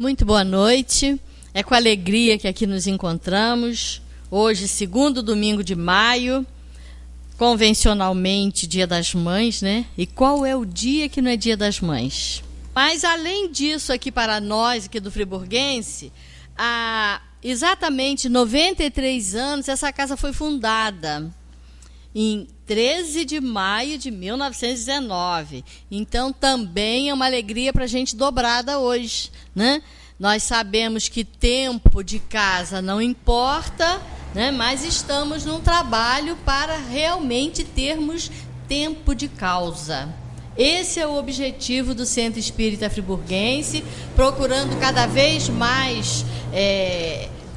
Muito boa noite. É com alegria que aqui nos encontramos. Hoje, segundo domingo de maio, convencionalmente Dia das Mães, né? E qual é o dia que não é Dia das Mães? Mas, além disso, aqui para nós, aqui do Friburguense, há exatamente 93 anos, essa casa foi fundada em 13 de maio de 1919. Então, também é uma alegria para a gente dobrada hoje, né? Nós sabemos que tempo de casa não importa, né? Mas estamos num trabalho para realmente termos tempo de causa. Esse é o objetivo do Centro Espírita Friburguense, procurando cada vez mais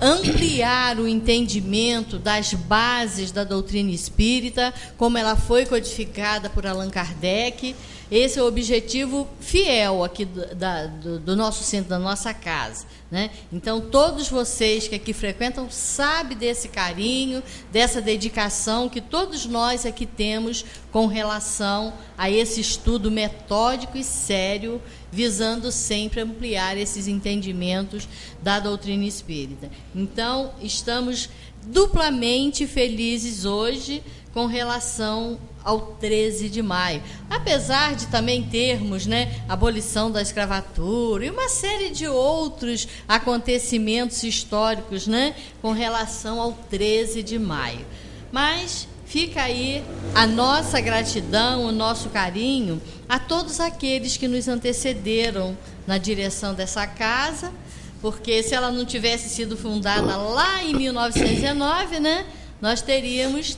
ampliar o entendimento das bases da doutrina espírita, como ela foi codificada por Allan Kardec. Esse é o objetivo fiel aqui do nosso centro, da nossa casa, né? Então, todos vocês que aqui frequentam sabem desse carinho, dessa dedicação que todos nós aqui temos com relação a esse estudo metódico e sério, visando sempre ampliar esses entendimentos da doutrina espírita. Então, estamos duplamente felizes hoje com relação ao 13 de maio. Apesar de também termos, né, a abolição da escravatura e uma série de outros acontecimentos históricos, né, com relação ao 13 de maio. Mas fica aí a nossa gratidão, o nosso carinho a todos aqueles que nos antecederam na direção dessa casa, porque se ela não tivesse sido fundada lá em 1919, né, nós teríamos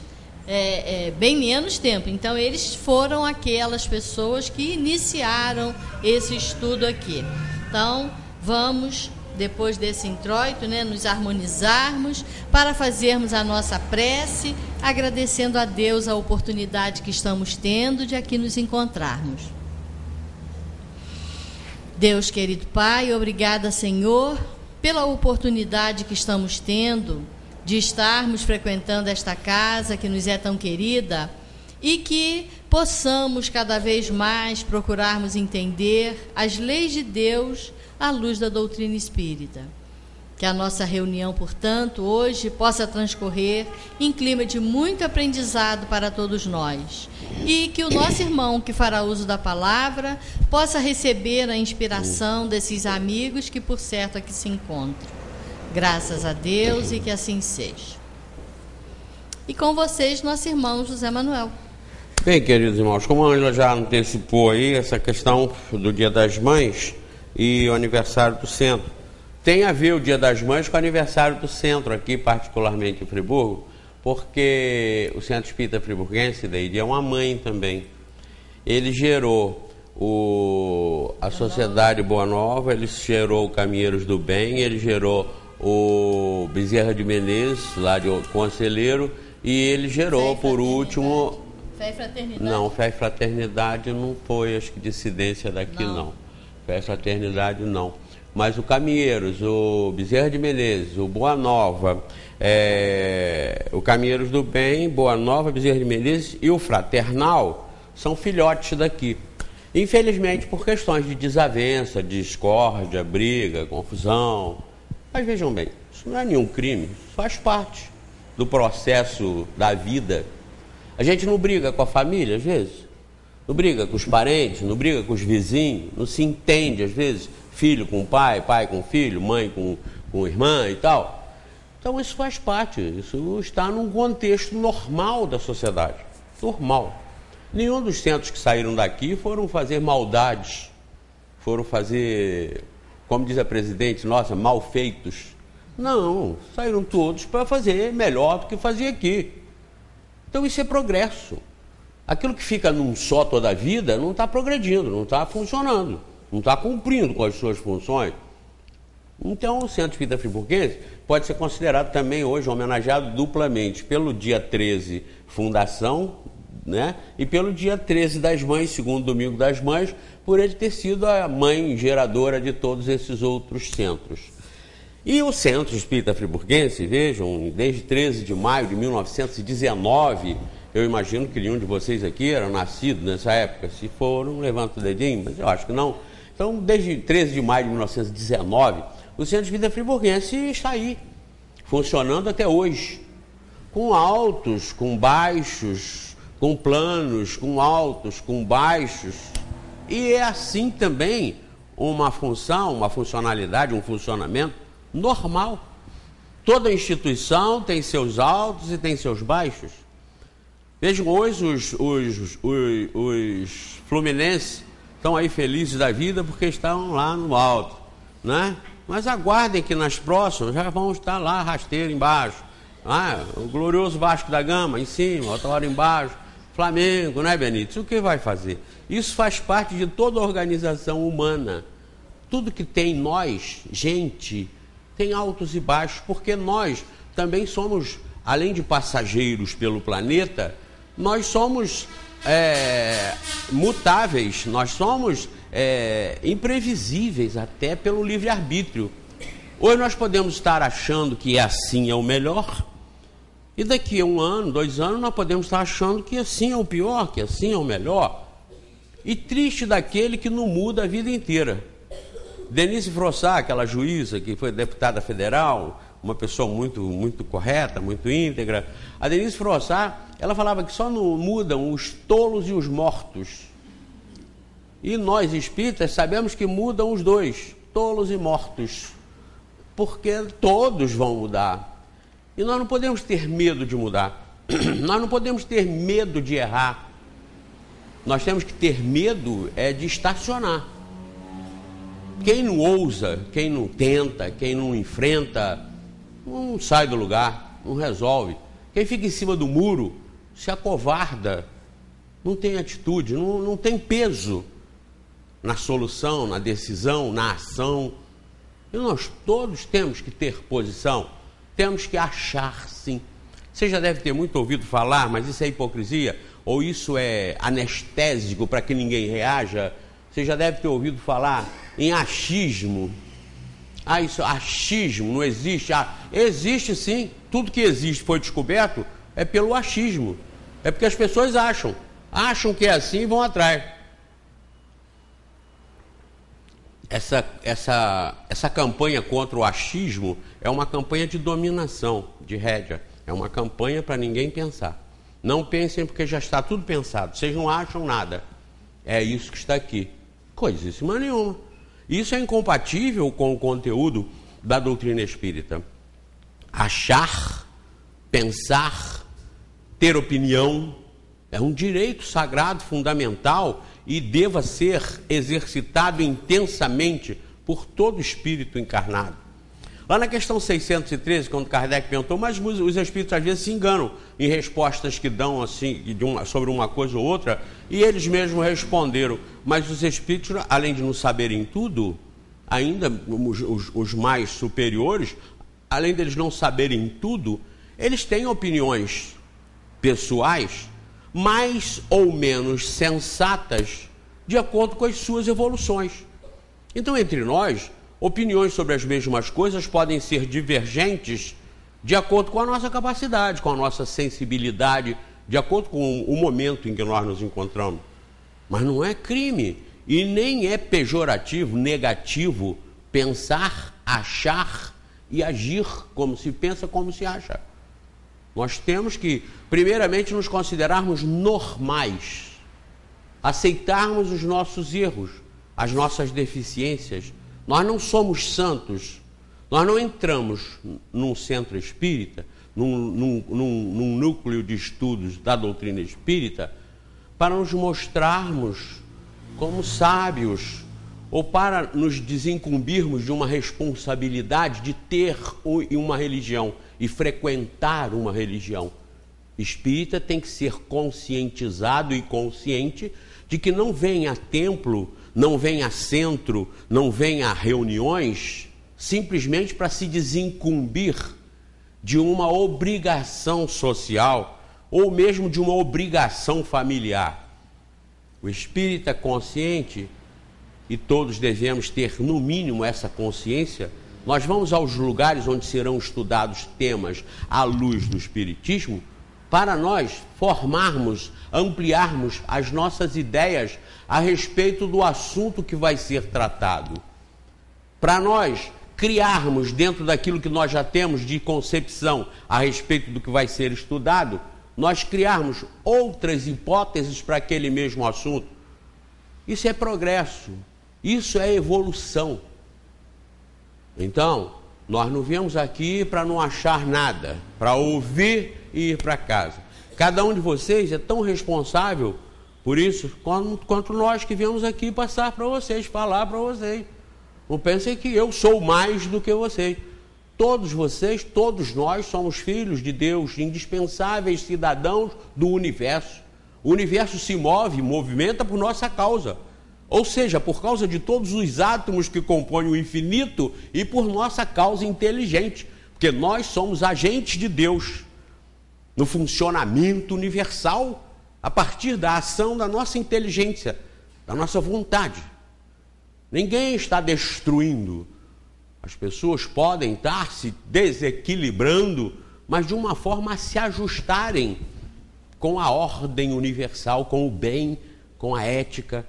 bem menos tempo. Então, eles foram aquelas pessoas que iniciaram esse estudo aqui. Então, vamos, depois desse introito, né, nos harmonizarmos para fazermos a nossa prece, agradecendo a Deus a oportunidade que estamos tendo de aqui nos encontrarmos. Deus, querido Pai, obrigada, Senhor, pela oportunidade que estamos tendo de estarmos frequentando esta casa que nos é tão querida e que possamos cada vez mais procurarmos entender as leis de Deus à luz da doutrina espírita. Que a nossa reunião, portanto, hoje possa transcorrer em clima de muito aprendizado para todos nós e que o nosso irmão que fará uso da palavra possa receber a inspiração desses amigos que, por certo, aqui se encontram. Graças a Deus e que assim seja. E com vocês, nosso irmão José Manuel. Bem, queridos irmãos, como a Ângela já antecipou aí, essa questão do Dia das Mães e o aniversário do centro. Tem a ver o Dia das Mães com o aniversário do centro aqui, particularmente em Friburgo, porque o Centro Espírita Friburguense, daí é uma mãe também. Ele gerou a Sociedade Boa Nova, ele gerou o Caminheiros do Bem, ele gerou o Bezerra de Menezes, lá de Conselheiro, e ele gerou, por último... Fé e Fraternidade? Não, Fé e Fraternidade não foi, acho que, dissidência daqui, não. Fé e Fraternidade, não. Mas o Caminheiros, o Bezerra de Menezes, o Boa Nova, o Caminheiros do Bem, Boa Nova, Bezerra de Menezes e o Fraternal são filhotes daqui. Infelizmente, por questões de desavença, discórdia, briga, confusão. Mas vejam bem, isso não é nenhum crime, isso faz parte do processo da vida. A gente não briga com a família, às vezes, não briga com os parentes, não briga com os vizinhos, não se entende, às vezes, filho com pai, pai com filho, mãe com irmã e tal. Então isso faz parte, isso está num contexto normal da sociedade, normal. Nenhum dos centros que saíram daqui foram fazer maldades, foram fazer, como diz a presidente, nossa, mal feitos. Não, saíram todos para fazer melhor do que fazia aqui. Então isso é progresso. Aquilo que fica num só toda a vida não está progredindo, não está funcionando, não está cumprindo com as suas funções. Então o Centro Espírita Friburguense pode ser considerado também hoje homenageado duplamente pelo dia 13, fundação, né? E pelo dia 13 das Mães, segundo domingo das Mães, por ele ter sido a mãe geradora de todos esses outros centros. E o Centro Espírita Friburguense, vejam, desde 13 de maio de 1919, eu imagino que nenhum de vocês aqui era nascido nessa época. Se foram, levanta o dedinho, mas eu acho que não. Então, desde 13 de maio de 1919, o Centro de Vida Friburguense está aí, funcionando até hoje, com altos, com baixos, com planos, com altos, com baixos. E é assim também uma função, uma funcionalidade, um funcionamento normal. Toda instituição tem seus altos e tem seus baixos. Vejam, hoje os fluminenses estão aí felizes da vida porque estão lá no alto, né? Mas aguardem que nas próximas já vão estar lá rasteiro embaixo, o glorioso Vasco da Gama em cima, outra hora embaixo, Flamengo, né, Benítez? O que vai fazer? Isso faz parte de toda organização humana. Tudo que tem nós, gente, tem altos e baixos, porque nós também somos, além de passageiros pelo planeta, nós somos mutáveis, nós somos imprevisíveis até pelo livre-arbítrio. Hoje nós podemos estar achando que assim é o melhor, e daqui a 1 ano, 2 anos, nós podemos estar achando que assim é o pior, que assim é o melhor. E triste daquele que não muda a vida inteira. Denise Frossá, aquela juíza que foi deputada federal, uma pessoa muito correta, muito íntegra, a Denise Frossá, ela falava que só não mudam os tolos e os mortos. E nós espíritas sabemos que mudam os dois, tolos e mortos, porque todos vão mudar. E nós não podemos ter medo de mudar, nós não podemos ter medo de errar, nós temos que ter medo de estacionar. Quem não ousa, quem não tenta, quem não enfrenta, não sai do lugar, não resolve. Quem fica em cima do muro se acovarda, não tem atitude, não tem peso na solução, na decisão, na ação. E nós todos temos que ter posição, temos que achar sim. Você já deve ter muito ouvido falar, mas isso é hipocrisia, ou isso é anestésico para que ninguém reaja. Você já deve ter ouvido falar em achismo. Isso, achismo, não existe. Existe sim, tudo que existe foi descoberto é pelo achismo. É porque as pessoas acham que é assim e vão atrás. Essa campanha contra o achismo é uma campanha de dominação, de rédea. É uma campanha para ninguém pensar. Não pensem porque já está tudo pensado. Vocês não acham nada. É isso que está aqui. Coisíssima nenhuma. Isso é incompatível com o conteúdo da doutrina espírita. Achar, pensar, ter opinião é um direito sagrado, fundamental e deva ser exercitado intensamente por todo espírito encarnado. Lá na questão 613, quando Kardec perguntou, mas os espíritos às vezes se enganam em respostas que dão assim, sobre uma coisa ou outra, e eles mesmos responderam, mas os espíritos, além de não saberem tudo, ainda os mais superiores, além deles não saberem tudo, eles têm opiniões pessoais mais ou menos sensatas de acordo com as suas evoluções. Então, entre nós, opiniões sobre as mesmas coisas podem ser divergentes de acordo com a nossa capacidade, com a nossa sensibilidade, de acordo com o momento em que nós nos encontramos. Mas não é crime e nem é pejorativo, negativo, pensar, achar e agir como se pensa, como se acha. Nós temos que, primeiramente, nos considerarmos normais, aceitarmos os nossos erros, as nossas deficiências. Nós não somos santos, nós não entramos num centro espírita, num núcleo de estudos da doutrina espírita, para nos mostrarmos como sábios, ou para nos desincumbirmos de uma responsabilidade de ter uma religião e frequentar uma religião. Espírita tem que ser conscientizado e consciente de que não vem a templo, não vem a centro, não vem a reuniões simplesmente para se desincumbir de uma obrigação social ou mesmo de uma obrigação familiar. O espírita consciente, e todos devemos ter no mínimo essa consciência, nós vamos aos lugares onde serão estudados temas à luz do espiritismo para nós formarmos, ampliarmos as nossas ideias a respeito do assunto que vai ser tratado. Para nós criarmos dentro daquilo que nós já temos de concepção a respeito do que vai ser estudado, nós criarmos outras hipóteses para aquele mesmo assunto. Isso é progresso, isso é evolução. Então, nós não viemos aqui para não achar nada, para ouvir e ir para casa. Cada um de vocês é tão responsável por isso quanto nós que viemos aqui passar para vocês, falar para vocês. Não pensem que eu sou mais do que vocês. Todos vocês, todos nós somos filhos de Deus, indispensáveis cidadãos do universo. O universo se move, movimenta por nossa causa. Ou seja, por causa de todos os átomos que compõem o infinito e por nossa causa inteligente. Porque nós somos agentes de Deus no funcionamento universal a partir da ação da nossa inteligência, da nossa vontade. Ninguém está destruindo. As pessoas podem estar se desequilibrando, mas de uma forma a se ajustarem com a ordem universal, com o bem, com a ética,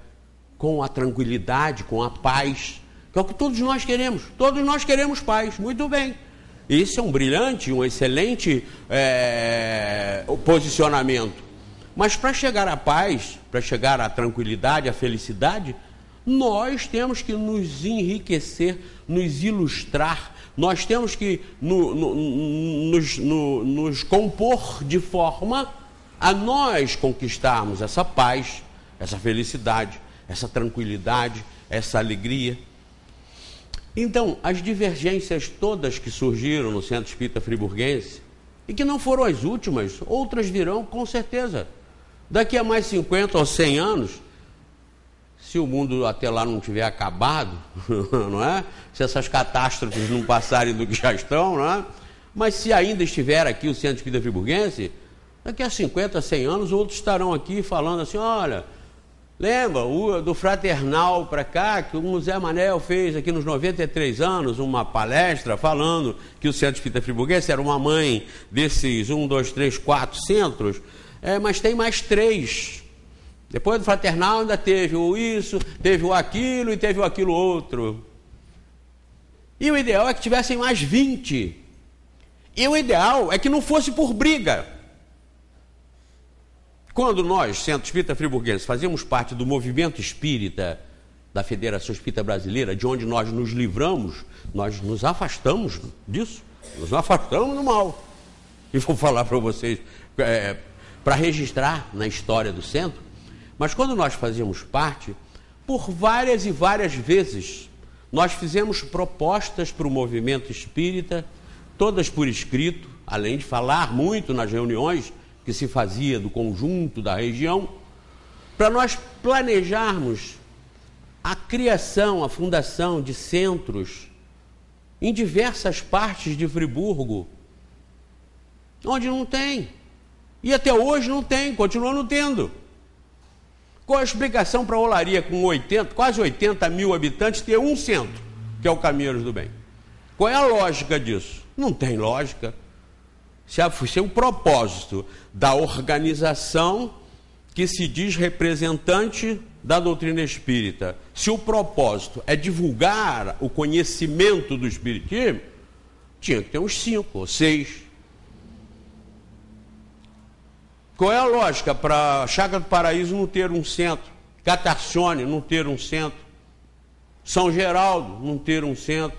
com a tranquilidade, com a paz, que é o que todos nós queremos. Todos nós queremos paz, muito bem. Isso é um brilhante, um excelente posicionamento. Mas para chegar à paz, para chegar à tranquilidade, à felicidade, nós temos que nos enriquecer, nos ilustrar, nós temos que nos compor de forma a nós conquistarmos essa paz, essa felicidade, essa tranquilidade, essa alegria. Então, as divergências todas que surgiram no Centro Espírita Friburguense, e que não foram as últimas, outras virão com certeza. Daqui a mais 50 ou 100 anos, se o mundo até lá não tiver acabado, não é? Se essas catástrofes não passarem do que já estão, não é? Mas se ainda estiver aqui o Centro Espírita Friburguense, daqui a 50, 100 anos, outros estarão aqui falando assim, olha, lembra do Fraternal para cá, que o Zé Manel fez aqui nos 93 anos uma palestra falando que o Centro Espírita Friburguense era uma mãe desses 1, 2, 3, 4 centros, mas tem mais 3. Depois do Fraternal ainda teve o isso, teve o aquilo e teve o aquilo outro. E o ideal é que tivessem mais 20. E o ideal é que não fosse por briga. Quando nós, Centro Espírita Friburguense, fazíamos parte do movimento espírita da Federação Espírita Brasileira, de onde nós nos livramos, nós nos afastamos disso, nos afastamos do mal. E vou falar para vocês, para registrar na história do centro, mas quando nós fazíamos parte, por várias e várias vezes, nós fizemos propostas para o movimento espírita, todas por escrito, além de falar muito nas reuniões que se fazia do conjunto da região, para nós planejarmos a criação, a fundação de centros em diversas partes de Friburgo, onde não tem. E até hoje não tem, continua não tendo. Qual a explicação para a Olaria, com quase 80 mil habitantes, ter um centro, que é o Caminheiros do Bem? Qual é a lógica disso? Não tem lógica. Se é o propósito da organização que se diz representante da doutrina espírita, se o propósito é divulgar o conhecimento do espiritismo, tinha que ter uns 5 ou 6. Qual é a lógica para Chácara do Paraíso não ter um centro? Catarcione não ter um centro? São Geraldo não ter um centro?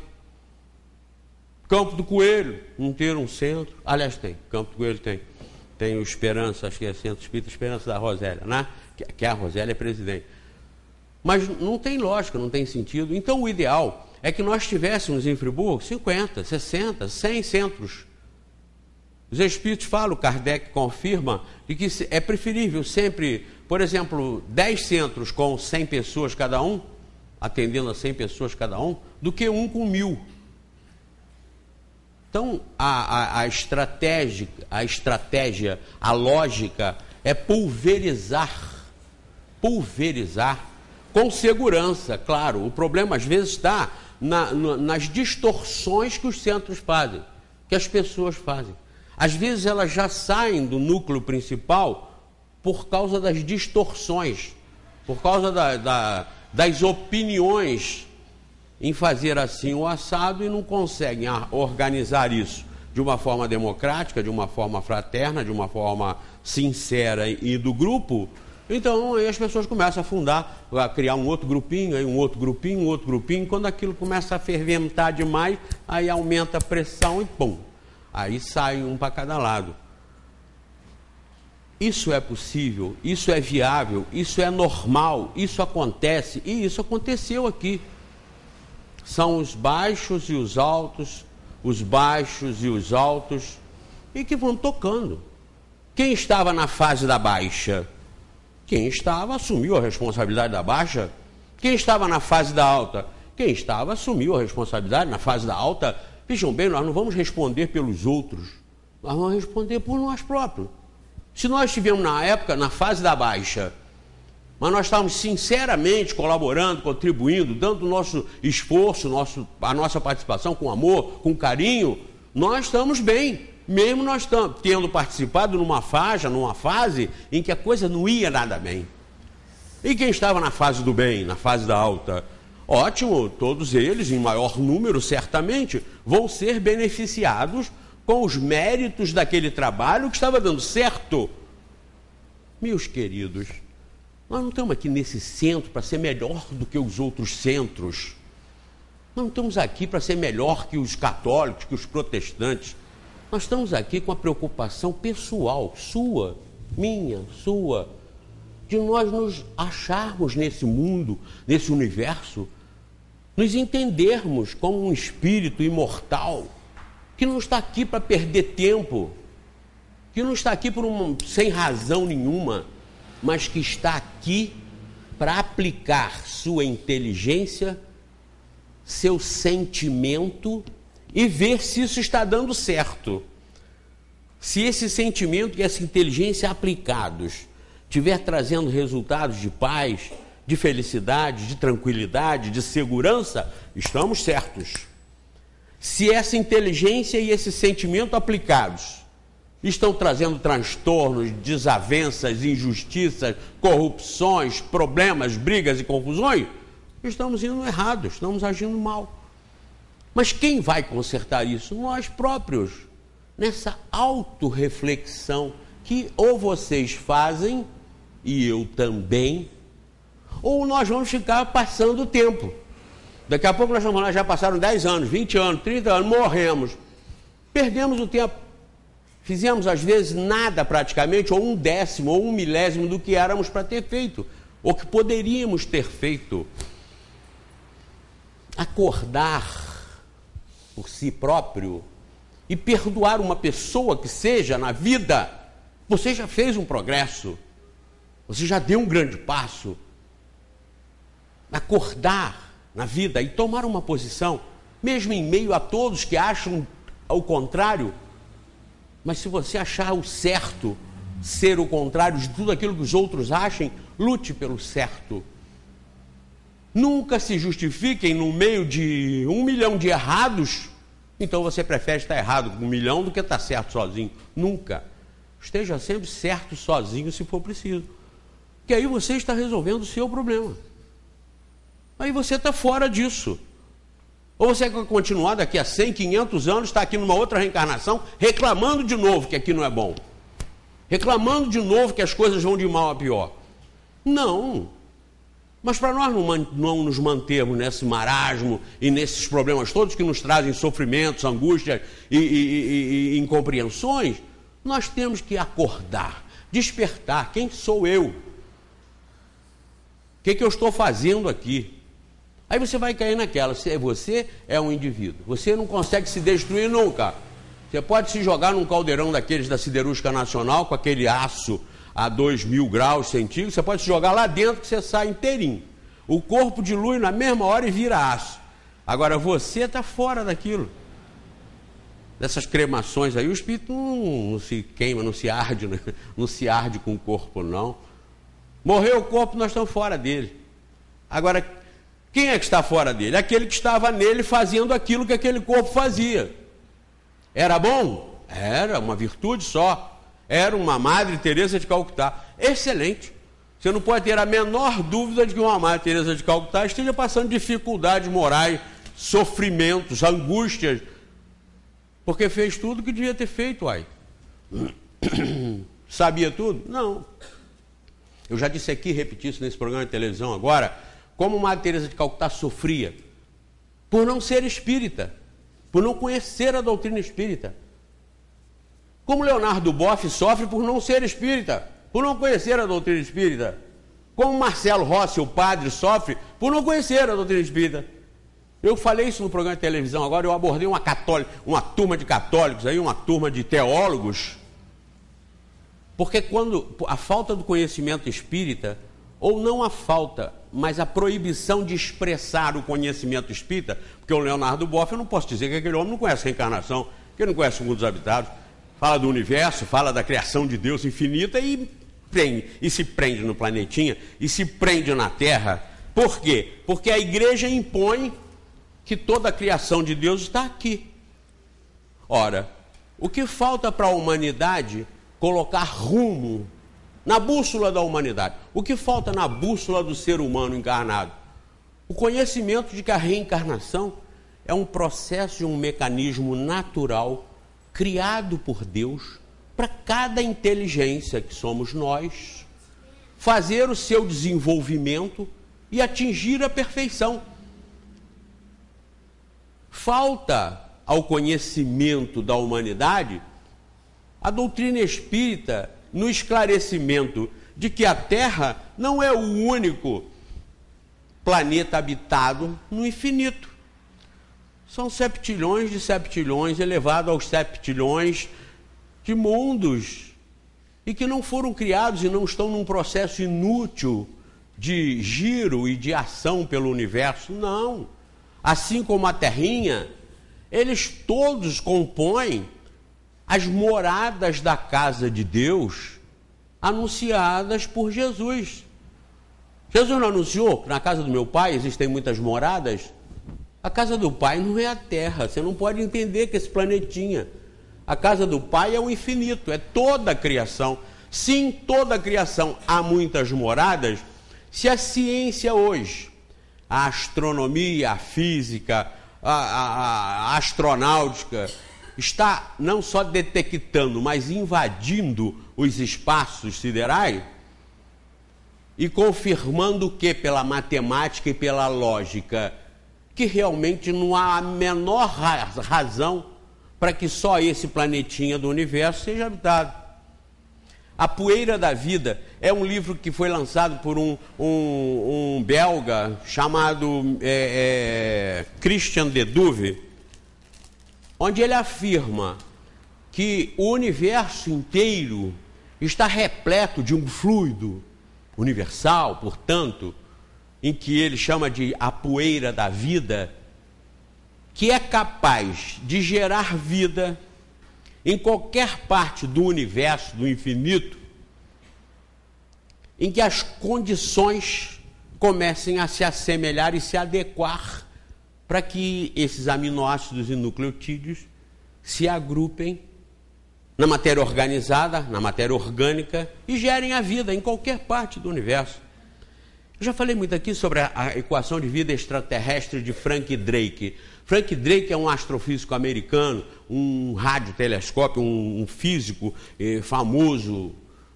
Campo do Coelho não ter um centro? Aliás, tem. Campo do Coelho tem. Tem o Esperança, acho que é Centro Espírita Esperança da Rosélia, né? Que a Rosélia é presidente. Mas não tem lógica, não tem sentido. Então o ideal é que nós tivéssemos em Friburgo 50, 60, 100 centros. Os espíritos falam, Kardec confirma, de que é preferível sempre, por exemplo, 10 centros com 100 pessoas cada um, atendendo a 100 pessoas cada um, do que um com 1000. Então, a estratégia, a lógica é pulverizar com segurança, claro. O problema às vezes está nas distorções que os centros fazem, que as pessoas fazem. Às vezes elas já saem do núcleo principal por causa das distorções, por causa das opiniões em fazer assim o assado, e não conseguem organizar isso de uma forma democrática, de uma forma fraterna, de uma forma sincera e do grupo. Então aí as pessoas começam a fundar, a criar um outro grupinho, aí um outro grupinho, um outro grupinho. Quando aquilo começa a ferventar demais, aí aumenta a pressão e pum, aí sai um para cada lado. Isso é possível, isso é viável, isso é normal, isso acontece, e isso aconteceu aqui. São os baixos e os altos, os baixos e os altos, e que vão tocando. Quem estava na fase da baixa? Quem estava assumiu a responsabilidade da baixa. Quem estava na fase da alta? Quem estava assumiu a responsabilidade na fase da alta. Vejam bem, nós não vamos responder pelos outros, nós vamos responder por nós próprios. Se nós estivemos na época, na fase da baixa, mas nós estávamos sinceramente colaborando, contribuindo, dando o nosso esforço, a nossa participação com amor, com carinho, nós estamos bem, mesmo nós tendo participado numa fase em que a coisa não ia nada bem. E quem estava na fase do bem, na fase da alta? Ótimo, todos eles, em maior número certamente, vão ser beneficiados com os méritos daquele trabalho que estava dando certo. Meus queridos, nós não estamos aqui nesse centro para ser melhor do que os outros centros. Nós não estamos aqui para ser melhor que os católicos, que os protestantes. Nós estamos aqui com a preocupação pessoal, sua, minha, sua, de nós nos acharmos nesse mundo, nesse universo, nos entendermos como um espírito imortal, que não está aqui para perder tempo, que não está aqui sem razão nenhuma, mas que está aqui para aplicar sua inteligência, seu sentimento e ver se isso está dando certo. Se esse sentimento e essa inteligência aplicados estiver trazendo resultados de paz, de felicidade, de tranquilidade, de segurança, estamos certos. Se essa inteligência e esse sentimento aplicados estão trazendo transtornos, desavenças, injustiças, corrupções, problemas, brigas e confusões, estamos indo errado, estamos agindo mal. Mas quem vai consertar isso? Nós próprios, nessa autorreflexão que ou vocês fazem, e eu também, ou nós vamos ficar passando o tempo. Daqui a pouco nós vamos lá, já passaram 10 anos, 20 anos, 30 anos, morremos. Perdemos o tempo. Fizemos, às vezes, nada praticamente, ou 1/10, ou 1/1000 do que éramos para ter feito, ou que poderíamos ter feito. Acordar por si próprio e perdoar uma pessoa que seja na vida, você já fez um progresso, você já deu um grande passo. Acordar na vida e tomar uma posição, mesmo em meio a todos que acham o contrário. Mas se você achar o certo ser o contrário de tudo aquilo que os outros achem, lute pelo certo. Nunca se justifiquem no meio de 1 milhão de errados, então você prefere estar errado com 1 milhão do que estar certo sozinho. Nunca. Esteja sempre certo sozinho se for preciso. Que aí você está resolvendo o seu problema. Aí você está fora disso. Ou você quer continuar daqui a 100, 500 anos, está aqui numa outra reencarnação, reclamando de novo que aqui não é bom. Reclamando de novo que as coisas vão de mal a pior. Não. Mas para nós não nos mantermos nesse marasmo e nesses problemas todos que nos trazem sofrimentos, angústias e incompreensões, nós temos que acordar, despertar. Quem sou eu? O que eu estou fazendo aqui? Aí você vai cair naquela, você é um indivíduo, você não consegue se destruir nunca. Você pode se jogar num caldeirão daqueles da Siderúrgica Nacional, com aquele aço a 2000 graus centígrados, você pode se jogar lá dentro que você sai inteirinho. O corpo dilui na mesma hora e vira aço. Agora você está fora daquilo. Dessas cremações aí, o espírito não se queima, não se arde, né? Não se arde com o corpo, não. Morreu o corpo, nós estamos fora dele. Agora, quem é que está fora dele? Aquele que estava nele fazendo aquilo que aquele corpo fazia. Era bom? Era uma virtude só. Era uma Madre Teresa de Calcutá. Excelente. Você não pode ter a menor dúvida de que uma Madre Teresa de Calcutá esteja passando dificuldades morais, sofrimentos, angústias, porque fez tudo o que devia ter feito, uai. Sabia tudo? Não. Eu já disse aqui, repeti isso nesse programa de televisão agora, como Madre Teresa de Calcutá sofria por não ser espírita, por não conhecer a doutrina espírita. Como Leonardo Boff sofre por não ser espírita, por não conhecer a doutrina espírita. Como Marcelo Rossi, o padre, sofre por não conhecer a doutrina espírita. Eu falei isso no programa de televisão agora, eu abordei uma turma de católicos, aí, uma turma de teólogos, porque quando a falta do conhecimento espírita, ou não a falta, mas a proibição de expressar o conhecimento espírita, porque o Leonardo Boff, eu não posso dizer que aquele homem não conhece a reencarnação, que ele não conhece o mundo dos habitados, fala do universo, fala da criação de Deus infinita e se prende no planetinha, e se prende na Terra. Por quê? Porque a igreja impõe que toda a criação de Deus está aqui. Ora, o que falta para a humanidade colocar rumo na bússola da humanidade? O que falta na bússola do ser humano encarnado? O conhecimento de que a reencarnação é um processo e um mecanismo natural criado por Deus para cada inteligência que somos nós fazer o seu desenvolvimento e atingir a perfeição. Falta ao conhecimento da humanidade a doutrina espírita no esclarecimento de que a Terra não é o único planeta habitado no infinito. São septilhões de septilhões, elevado aos septilhões de mundos, e que não foram criados e não estão num processo inútil de giro e de ação pelo universo, não. Assim como a terrinha, eles todos compõem as moradas da casa de Deus anunciadas por Jesus. Jesus não anunciou que na casa do meu pai existem muitas moradas? A casa do pai não é a terra, você não pode entender que esse planetinha. A casa do pai é o infinito, é toda a criação. Sim, toda a criação há muitas moradas. Se a ciência hoje, a astronomia, a física, a astronáutica, está não só detectando, mas invadindo os espaços siderais e confirmando que pela matemática e pela lógica que realmente não há a menor razão para que só esse planetinha do universo seja habitado. A Poeira da Vida é um livro que foi lançado por um belga chamado Christian de Duve, onde ele afirma que o universo inteiro está repleto de um fluido universal, portanto, em que ele chama de a poeira da vida, que é capaz de gerar vida em qualquer parte do universo, do infinito, em que as condições comecem a se assemelhar e se adequar para que esses aminoácidos e nucleotídeos se agrupem na matéria organizada, na matéria orgânica e gerem a vida em qualquer parte do universo. Eu já falei muito aqui sobre a equação de vida extraterrestre de Frank Drake. Frank Drake é um astrofísico americano, um radiotelescópio, um físico famoso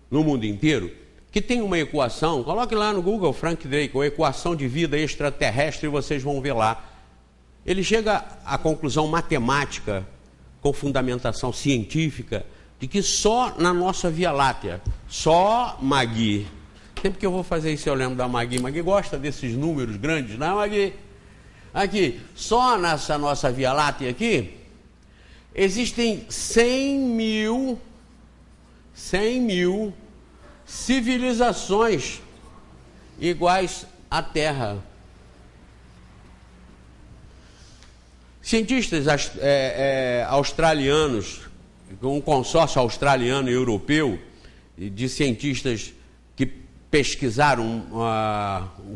no mundo inteiro, que tem uma equação, coloque lá no Google Frank Drake, a equação de vida extraterrestre, e vocês vão ver lá. Ele chega à conclusão matemática, com fundamentação científica, de que só na nossa Via Láctea, só Magui, sempre que eu vou fazer isso eu lembro da Magui. Magui gosta desses números grandes, não é, Magui? Aqui, só nessa nossa Via Láctea aqui, existem 100 mil civilizações iguais à Terra. Cientistas australianos, um consórcio australiano e europeu de cientistas que pesquisaram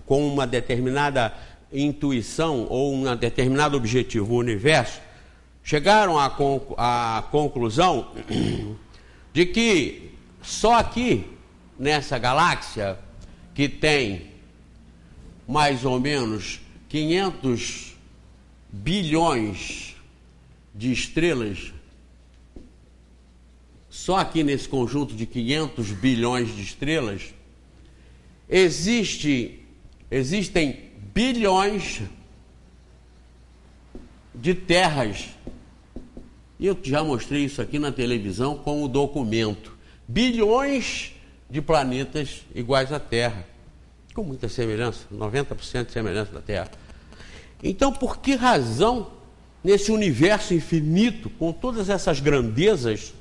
com uma determinada intuição ou um determinado objetivo o universo, chegaram à conclusão de que só aqui, nessa galáxia, que tem mais ou menos 500 bilhões de estrelas, só aqui nesse conjunto de 500 bilhões de estrelas, existem bilhões de terras. E eu já mostrei isso aqui na televisão como documento. Bilhões de planetas iguais à Terra, com muita semelhança, 90% de semelhança da Terra. Então, por que razão, nesse universo infinito, com todas essas grandezas,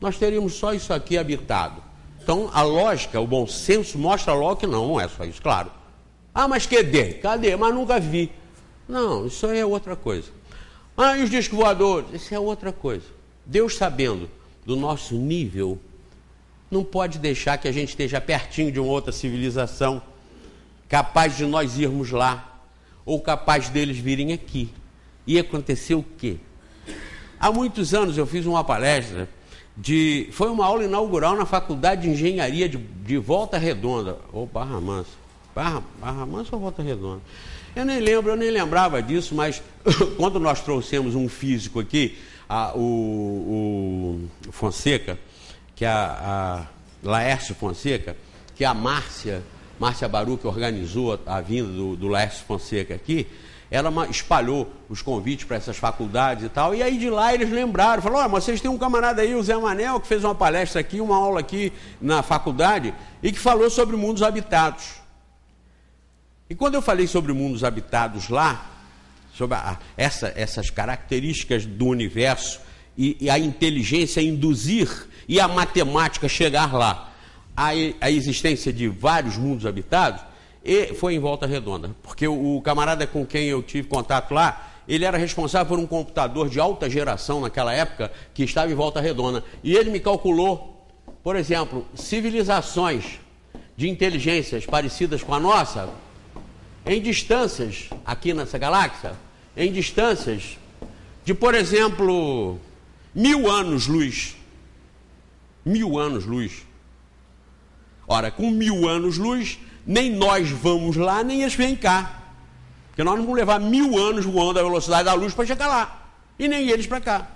nós teríamos só isso aqui habitado? Então, a lógica, o bom senso mostra logo que não é só isso, claro. Ah, mas cadê? Mas nunca vi. Não, isso aí é outra coisa. Ah, e os discos voadores? Isso é outra coisa. Deus, sabendo do nosso nível, não pode deixar que a gente esteja pertinho de uma outra civilização, capaz de nós irmos lá, ou capaz deles virem aqui. E aconteceu o quê? Há muitos anos eu fiz uma palestra, foi uma aula inaugural na Faculdade de Engenharia de Volta Redonda, ou Barra Mansa. Barra Mansa ou Volta Redonda? Eu nem lembrava disso, mas quando nós trouxemos um físico aqui, o Fonseca, que é a Laércio Fonseca, que a Márcia Baru, que organizou a vinda do Laércio Fonseca aqui, ela espalhou os convites para essas faculdades e tal, e aí de lá eles lembraram, falaram, olha, mas vocês têm um camarada aí, o Zé Manel, que fez uma palestra aqui, uma aula aqui na faculdade, e que falou sobre mundos habitados. E quando eu falei sobre mundos habitados lá, sobre essas características do universo, e a inteligência induzir, e a matemática chegar lá, a existência de vários mundos habitados, e foi em Volta Redonda, porque o camarada com quem eu tive contato lá, ele era responsável por um computador de alta geração naquela época, que estava em Volta Redonda, e ele me calculou, por exemplo, civilizações de inteligências parecidas com a nossa, em distâncias, aqui nessa galáxia, em distâncias de, por exemplo, 1000 anos-luz. 1000 anos-luz. Ora, com 1000 anos-luz, nem nós vamos lá, nem eles vêm cá. Porque nós não vamos levar 1000 anos voando a velocidade da luz para chegar lá. E nem eles para cá.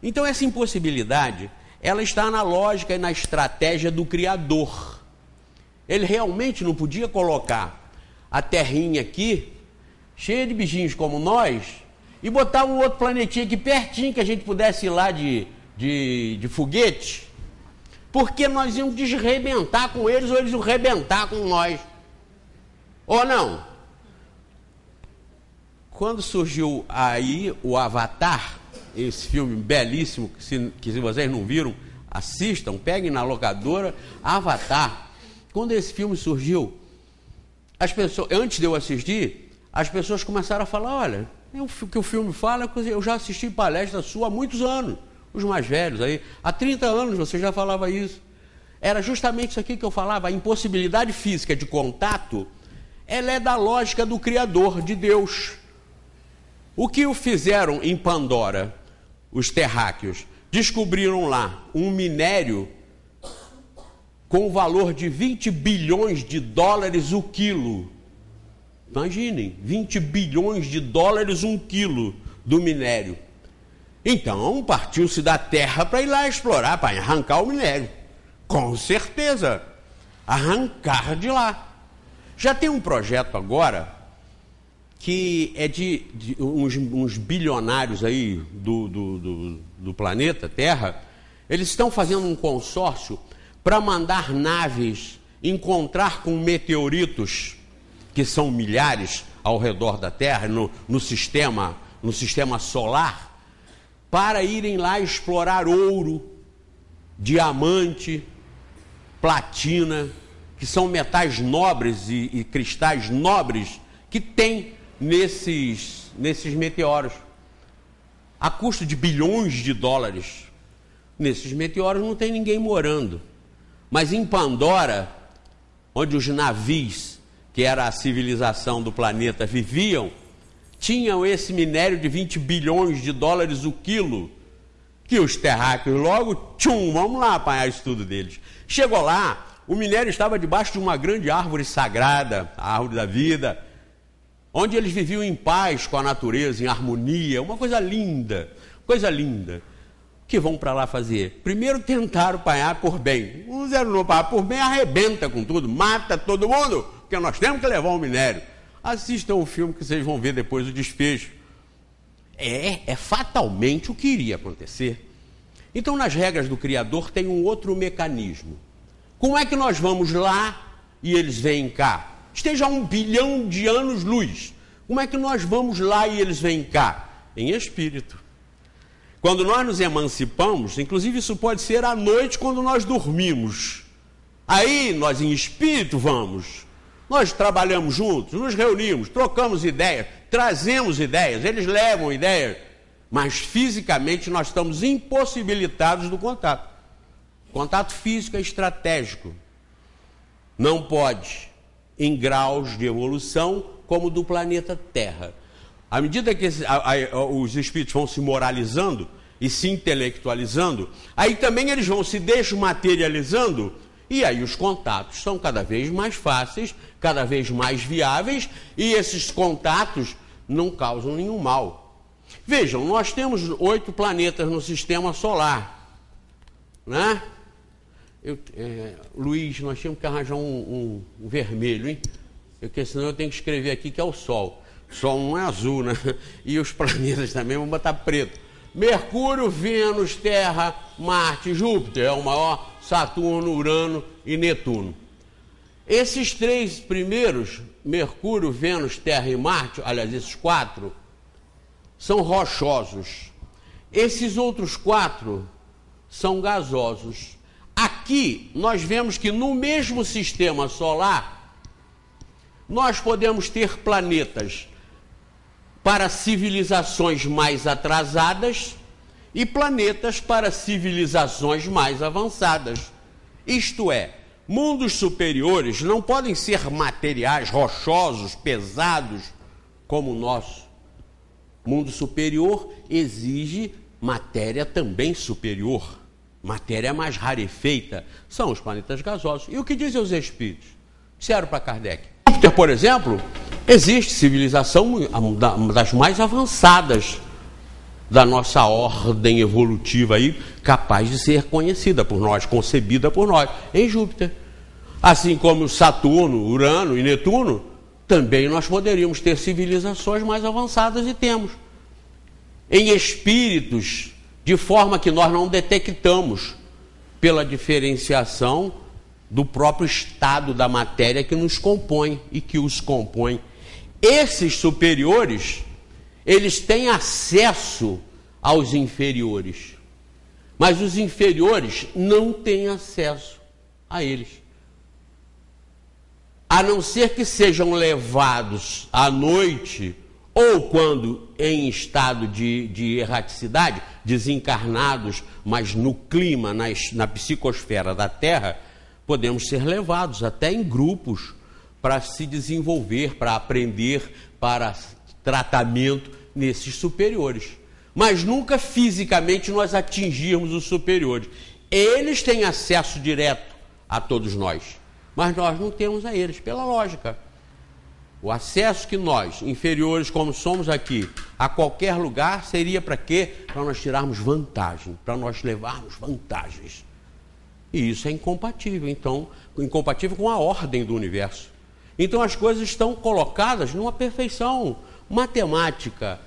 Então, essa impossibilidade, ela está na lógica e na estratégia do Criador. Ele realmente não podia colocar a terrinha aqui, cheia de bichinhos como nós, e botar um outro planetinha aqui pertinho, que a gente pudesse ir lá de foguete, porque nós íamos desrebentar com eles, ou eles iam rebentar com nós. Ou não? Quando surgiu aí o Avatar, esse filme belíssimo, que se vocês não viram, assistam, peguem na locadora, Avatar. Quando esse filme surgiu, as pessoas, antes de eu assistir, as pessoas começaram a falar, olha, o que o filme fala, eu já assisti palestra sua há muitos anos, os mais velhos aí, há 30 anos você já falava isso. Era justamente isso aqui que eu falava, a impossibilidade física de contato, ela é da lógica do Criador, de Deus. O que o fizeram em Pandora, os terráqueos? Descobriram lá um minério com o valor de 20 bilhões de dólares o quilo. Imaginem, 20 bilhões de dólares um quilo do minério. Então, partiu-se da terra para ir lá explorar, para arrancar o minério. Com certeza, arrancar de lá. Já tem um projeto agora, que é de uns bilionários aí do planeta Terra, eles estão fazendo um consórcio para mandar naves encontrar com meteoritos, que são milhares ao redor da Terra, no sistema solar, para irem lá explorar ouro, diamante, platina, que são metais nobres e cristais nobres que tem nesses meteoros, a custo de bilhões de dólares. Nesses meteoros não tem ninguém morando. Mas em Pandora, onde os navios, que era a civilização do planeta, viviam, tinham esse minério de 20 bilhões de dólares o quilo, que os terráqueos logo, vamos lá apanhar isso tudo deles. Chegou lá, o minério estava debaixo de uma grande árvore sagrada, a árvore da vida, onde eles viviam em paz com a natureza, em harmonia, uma coisa linda, coisa linda. O que vão para lá fazer? Primeiro tentaram apanhar por bem. Não fizeram não apanhar por bem, arrebenta com tudo, mata todo mundo, porque nós temos que levar o minério. Assistam o filme que vocês vão ver depois o desfecho. É fatalmente o que iria acontecer. Então, nas regras do Criador tem um outro mecanismo. Como é que nós vamos lá e eles vêm cá? Esteja a 1 bilhão de anos-luz. Como é que nós vamos lá e eles vêm cá? Em espírito. Quando nós nos emancipamos, inclusive isso pode ser à noite quando nós dormimos. Aí nós em espírito vamos. Nós trabalhamos juntos, nos reunimos, trocamos ideias, trazemos ideias, eles levam ideias, mas fisicamente nós estamos impossibilitados do contato. Contato físico é estratégico. Não pode, em graus de evolução, como do planeta Terra. À medida que os espíritos vão se moralizando e se intelectualizando, aí também eles vão se desmaterializando, e aí os contatos são cada vez mais fáceis, cada vez mais viáveis, e esses contatos não causam nenhum mal. Vejam, nós temos 8 planetas no sistema solar, né? Luiz, nós tínhamos que arranjar um vermelho, hein? Porque senão eu tenho que escrever aqui que é o Sol. O Sol não é azul, né? E os planetas também vão botar preto. Mercúrio, Vênus, Terra, Marte, Júpiter é o maior, Saturno, Urano e Netuno. Esses 3 primeiros, Mercúrio, Vênus, Terra e Marte, aliás, esses 4, são rochosos. Esses outros 4 são gasosos. Aqui nós vemos que no mesmo sistema solar nós podemos ter planetas para civilizações mais atrasadas e planetas para civilizações mais avançadas. Isto é, mundos superiores não podem ser materiais rochosos, pesados como o nosso. Mundo superior exige matéria também superior. Matéria mais rarefeita são os planetas gasosos. E o que dizem os espíritos? Disseram para Kardec. Júpiter, por exemplo, existe civilização uma das mais avançadas da nossa ordem evolutiva aí, capaz de ser conhecida por nós, concebida por nós, em Júpiter. Assim como Saturno, Urano e Netuno, também nós poderíamos ter civilizações mais avançadas e temos. Em espíritos, de forma que nós não detectamos pela diferenciação do próprio estado da matéria que nos compõe e que os compõe. Esses superiores, eles têm acesso aos inferiores, mas os inferiores não têm acesso a eles. A não ser que sejam levados à noite ou quando em estado de erraticidade, desencarnados, mas no clima, na psicosfera da Terra, podemos ser levados até em grupos para se desenvolver, para aprender, para tratamento nesses superiores. Mas nunca fisicamente nós atingirmos os superiores. Eles têm acesso direto a todos nós, mas nós não temos a eles, pela lógica. O acesso que nós, inferiores como somos aqui, a qualquer lugar, seria para quê? Para nós tirarmos vantagem, para nós levarmos vantagens. E isso é incompatível, então, incompatível com a ordem do universo. Então as coisas estão colocadas numa perfeição matemática,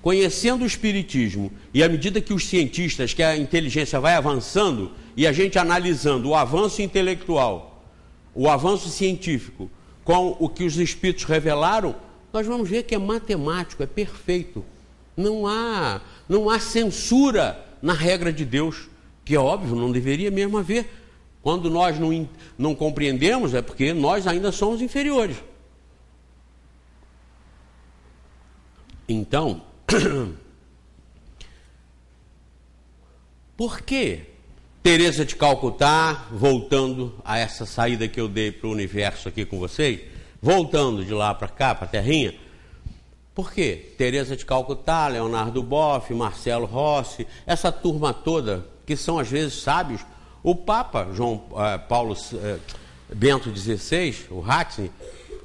conhecendo o espiritismo, e à medida que os cientistas, que a inteligência vai avançando, e a gente analisando o avanço intelectual, o avanço científico, com o que os espíritos revelaram, nós vamos ver que é matemático, é perfeito. Não há censura na regra de Deus, que é óbvio, não deveria mesmo haver. Quando nós não compreendemos, é porque nós ainda somos inferiores. Então, por que Teresa de Calcutá, voltando a essa saída que eu dei para o universo aqui com vocês, voltando de lá para cá, para a Terrinha, Por quê? Teresa de Calcutá, Leonardo Boff, Marcelo Rossi, essa turma toda, que são às vezes sábios. O Papa Bento XVI, o Ratzinger,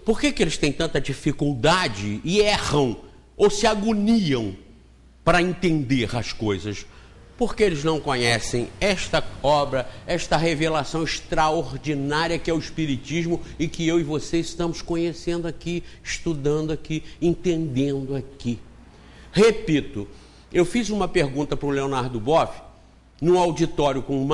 por que eles têm tanta dificuldade e erram ou se agoniam para entender as coisas? Porque eles não conhecem esta obra, esta revelação extraordinária que é o Espiritismo e que eu e você estamos conhecendo aqui, estudando aqui, entendendo aqui. Repito, eu fiz uma pergunta para o Leonardo Boff, num auditório com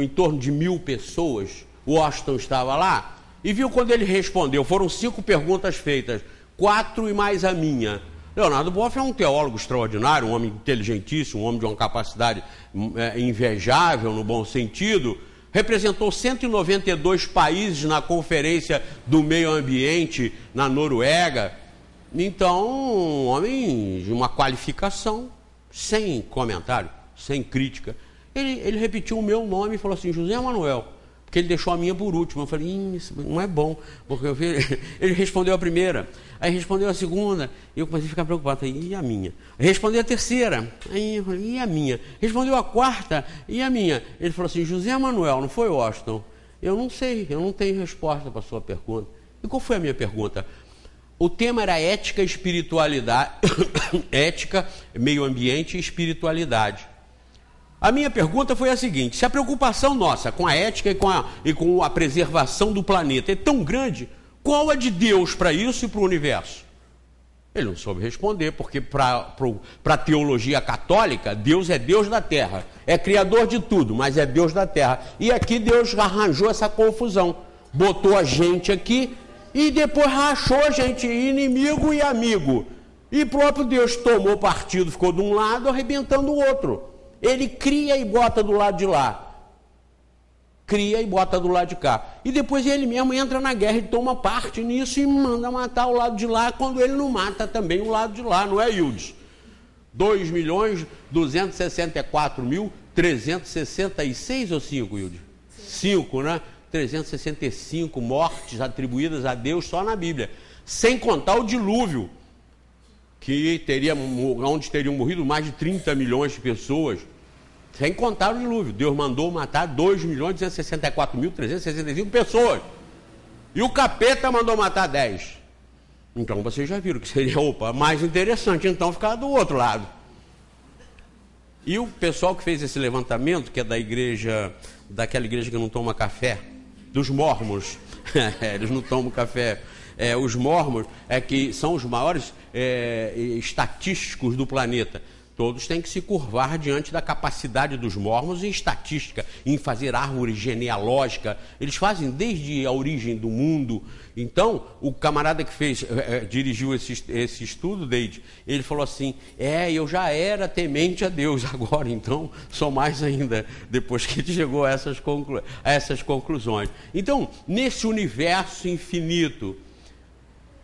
em torno de 1000 pessoas, o Washington estava lá, e viu quando ele respondeu, foram 5 perguntas feitas, 4 e mais a minha. Leonardo Boff é um teólogo extraordinário, um homem inteligentíssimo, um homem de uma capacidade invejável, no bom sentido. Representou 192 países na Conferência do Meio Ambiente na Noruega. Então, um homem de uma qualificação, sem comentário, sem crítica. Ele repetiu o meu nome e falou assim, José Manuel, porque ele deixou a minha por último. Eu falei, isso não é bom, porque ele respondeu a primeira, aí respondeu a segunda, e eu comecei a ficar preocupado, falei, e a minha? Respondeu a terceira, aí eu falei, e a minha? Respondeu a quarta, e a minha? Ele falou assim, José Manuel, não foi Washington? Eu não sei, eu não tenho resposta para a sua pergunta. E qual foi a minha pergunta? O tema era ética e espiritualidade, ética, meio ambiente e espiritualidade. A minha pergunta foi a seguinte, se a preocupação nossa com a ética e com a preservação do planeta é tão grande, qual é de Deus para isso e para o universo? Ele não soube responder, porque para a teologia católica, Deus é Deus da terra, é criador de tudo, mas é Deus da terra. E aqui Deus arranjou essa confusão, botou a gente aqui e depois rachou a gente, inimigo e amigo. E próprio Deus tomou partido, ficou de um lado, arrebentando o outro. Ele cria e bota do lado de lá. Cria e bota do lado de cá. E depois ele mesmo entra na guerra e toma parte nisso e manda matar o lado de lá, quando ele não mata também o lado de lá, não é, Hildes? 2.264.366 ou 5, Hildes? 5, né? 365 mortes atribuídas a Deus só na Bíblia. Sem contar o dilúvio, onde teriam morrido mais de 30 milhões de pessoas, sem contar o dilúvio. Deus mandou matar 2.264.365 pessoas. E o capeta mandou matar 10. Então vocês já viram que seria, mais interessante então ficar do outro lado. E o pessoal que fez esse levantamento, que é daquela igreja que não toma café, dos mormons, eles não tomam café. Os mormons que são os maiores estatísticos do planeta. Todos têm que se curvar diante da capacidade dos mormons em estatística, em fazer árvore genealógica. Eles fazem desde a origem do mundo. Então, o camarada que dirigiu esse estudo, Deide, ele falou assim, eu já era temente a Deus, agora então sou mais ainda, depois que ele chegou a essas conclusões. Então, nesse universo infinito,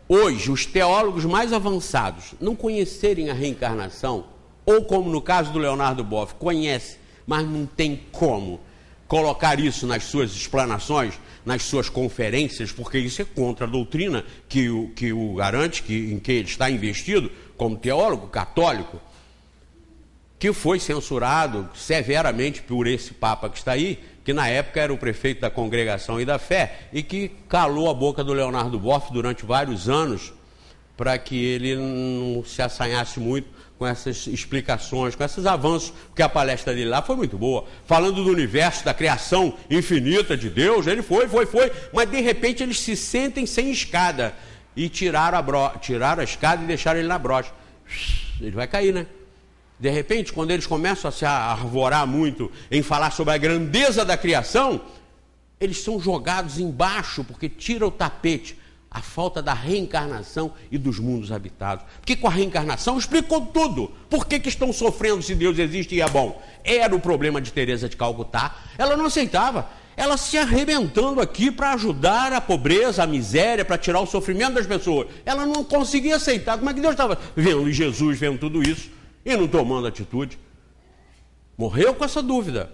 hoje, os teólogos mais avançados não conhecerem a reencarnação, ou como no caso do Leonardo Boff, conhece, mas não tem como colocar isso nas suas explanações, nas suas conferências, porque isso é contra a doutrina que o garante, em que ele está investido como teólogo católico, que foi censurado severamente por esse Papa que está aí, que na época era o prefeito da Congregação e da Fé, e que calou a boca do Leonardo Boff durante vários anos, para que ele não se assanhasse muito com essas explicações, com esses avanços, porque a palestra dele lá foi muito boa, falando do universo, da criação infinita de Deus. Ele foi, mas de repente eles se sentem sem escada, e tiraram a escada e deixaram ele na brocha. Ele vai cair, né? De repente, quando eles começam a se arvorar muito em falar sobre a grandeza da criação, eles são jogados embaixo, porque tira o tapete, a falta da reencarnação e dos mundos habitados. Porque com a reencarnação explicou tudo. Por que estão sofrendo se Deus existe e é bom? Era o problema de Teresa de Calcutá. Ela não aceitava. Ela se arrebentando aqui para ajudar a pobreza, a miséria, para tirar o sofrimento das pessoas. Ela não conseguia aceitar. Como é que Deus estava vendo e Jesus vendo tudo isso e não tomando atitude? Morreu com essa dúvida.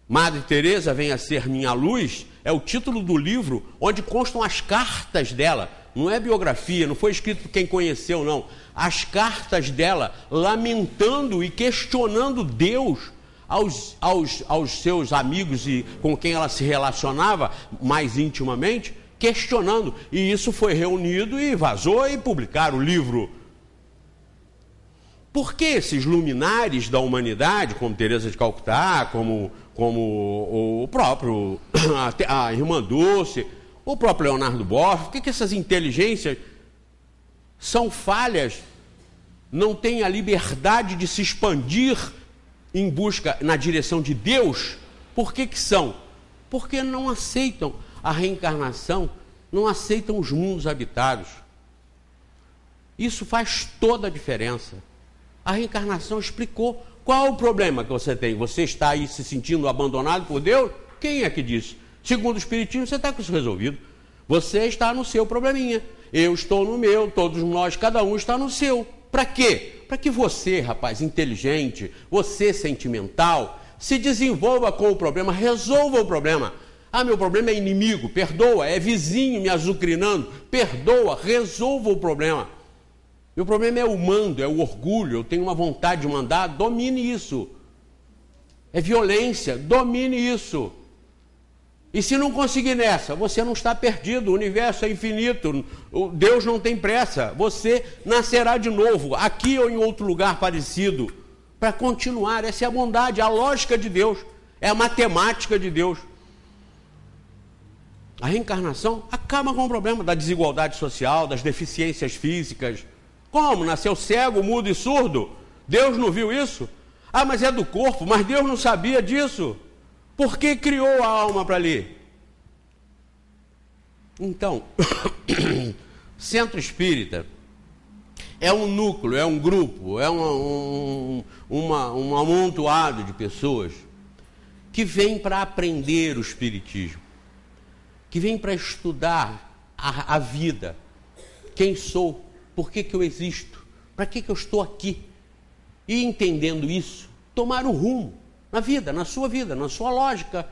Madre Teresa, venha ser minha luz, é o título do livro onde constam as cartas dela não é biografia, não foi escrito por quem conheceu, não. As cartas dela lamentando e questionando Deus aos seus amigos e com quem ela se relacionava mais intimamente, questionando. E isso foi reunido e vazou e publicaram o livro. Por que esses luminares da humanidade, como Teresa de Calcutá, como o próprio, a irmã Dulce, o próprio Leonardo Boff, por que essas inteligências são falhas, não têm a liberdade de se expandir em busca, na direção de Deus? Por que são? Porque não aceitam a reencarnação, não aceitam os mundos habitados. Isso faz toda a diferença. A reencarnação explicou qual o problema que você tem. Você está aí se sentindo abandonado por Deus? Quem é que disse? Segundo o Espiritismo, você está com isso resolvido. Você está no seu probleminha. Eu estou no meu, todos nós, cada um está no seu. Para quê? Para que você, rapaz, inteligente, você sentimental, se desenvolva com o problema, resolva o problema. Ah, meu problema é inimigo, perdoa, é vizinho me azucrinando, perdoa, resolva o problema. Meu problema é o mando, é o orgulho, eu tenho uma vontade de mandar, domine isso. É violência, domine isso. E se não conseguir nessa, você não está perdido, o universo é infinito, Deus não tem pressa, você nascerá de novo, aqui ou em outro lugar parecido, para continuar. Essa é a bondade, a lógica de Deus, é a matemática de Deus. A reencarnação acaba com o problema da desigualdade social, das deficiências físicas. Como? Nasceu cego, mudo e surdo? Deus não viu isso? Ah, mas é do corpo, mas Deus não sabia disso. Por que criou a alma para ali? Então, Centro Espírita é um núcleo, é um grupo, é um amontoado de pessoas que vem para aprender o Espiritismo, que vem para estudar a vida, quem sou, por que eu existo, para que eu estou aqui. E entendendo isso, tomar o rumo na vida, na sua lógica.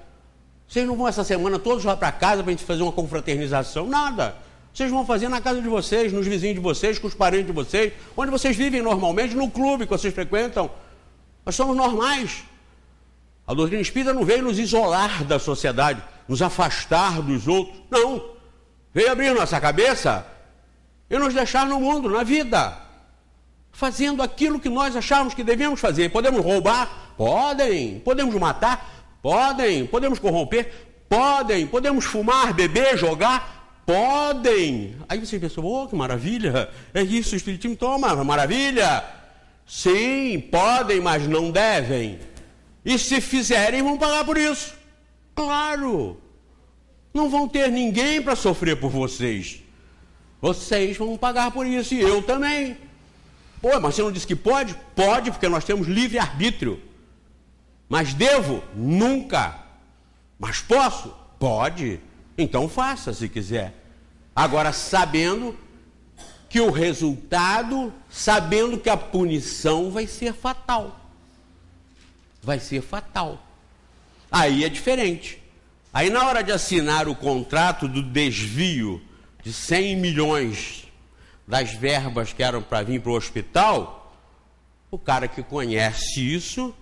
Vocês não vão essa semana todos lá para casa para a gente fazer uma confraternização, nada. Vocês vão fazer na casa de vocês, nos vizinhos de vocês, com os parentes de vocês, onde vocês vivem normalmente, no clube que vocês frequentam. Nós somos normais. A doutrina espírita não veio nos isolar da sociedade, nos afastar dos outros. Não. Veio abrir nossa cabeça e nos deixar no mundo, na vida, fazendo aquilo que nós achávamos que devíamos fazer. Podemos roubar? Podem. Podemos matar? Podem. Podemos corromper? Podem. Podemos fumar, beber, jogar? Podem. Aí você pensou, oh, que maravilha, é isso, o Espiritismo toma, maravilha. Sim, podem, mas não devem. E se fizerem, vão pagar por isso. Claro. Não vão ter ninguém para sofrer por vocês. Vocês vão pagar por isso, e eu também. Pô, mas você não disse que pode? Pode, porque nós temos livre-arbítrio. Mas devo? Nunca. Mas posso? Pode. Então faça, se quiser. Agora, sabendo que o resultado, sabendo que a punição vai ser fatal. Vai ser fatal. Aí é diferente. Aí na hora de assinar o contrato do desvio de 100 milhões das verbas que eram para vir para o hospital, o cara que conhece isso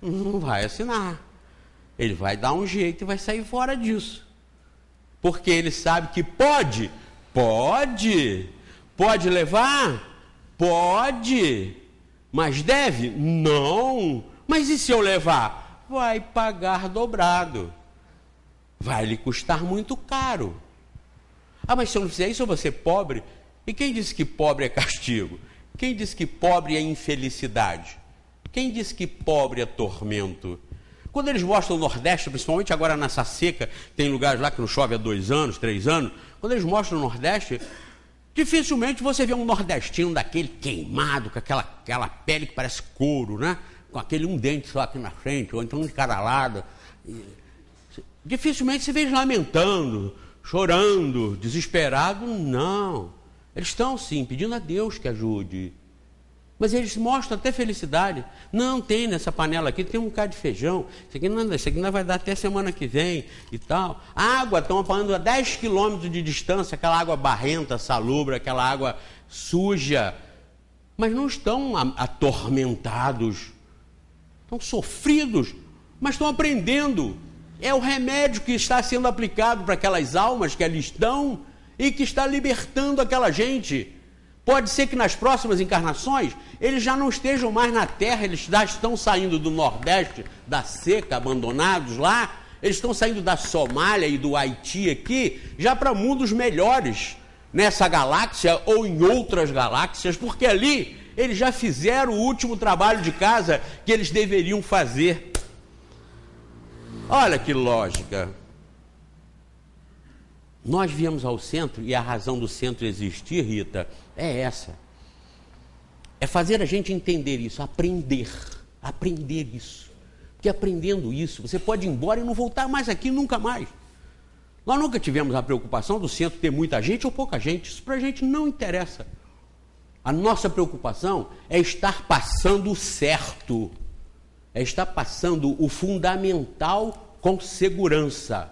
não vai assinar. Ele vai dar um jeito e vai sair fora disso. Porque ele sabe que pode. Pode levar? Pode. Mas deve? Não. Mas e se eu levar? Vai pagar dobrado. Vai lhe custar muito caro. Ah, mas se eu não fizer isso, eu vou ser pobre? E quem disse que pobre é castigo? Quem disse que pobre é infelicidade? Quem disse que pobre é tormento? Quando eles mostram o Nordeste, principalmente agora nessa seca, tem lugares lá que não chove há 2 anos, 3 anos, quando eles mostram o Nordeste, dificilmente você vê um nordestino daquele queimado, com aquela pele que parece couro, né? Com aquele um dente só aqui na frente, ou então encaralado. Dificilmente você vê eles lamentando, chorando, desesperado. Não. Eles estão sim pedindo a Deus que ajude. Mas eles mostram até felicidade. Não, tem nessa panela aqui, tem um bocado de feijão. Isso aqui não vai dar até semana que vem e tal. Água, estão apagando a 10 quilômetros de distância, aquela água barrenta, salobra, aquela água suja. Mas não estão atormentados. Estão sofridos, mas estão aprendendo. É o remédio que está sendo aplicado para aquelas almas que ali estão e que está libertando aquela gente. Pode ser que nas próximas encarnações eles já não estejam mais na Terra, eles já estão saindo do Nordeste, da seca, abandonados lá, eles estão saindo da Somália e do Haiti aqui, já para mundos melhores, nessa galáxia ou em outras galáxias, porque ali eles já fizeram o último trabalho de casa que eles deveriam fazer. Olha que lógica. Nós viemos ao centro, e a razão do centro existir, Rita, é essa. É fazer a gente entender isso, aprender isso. Porque aprendendo isso, você pode ir embora e não voltar mais aqui nunca mais. Nós nunca tivemos a preocupação do centro ter muita gente ou pouca gente. Isso para a gente não interessa. A nossa preocupação é estar passando o certo. É estar passando o fundamental com segurança.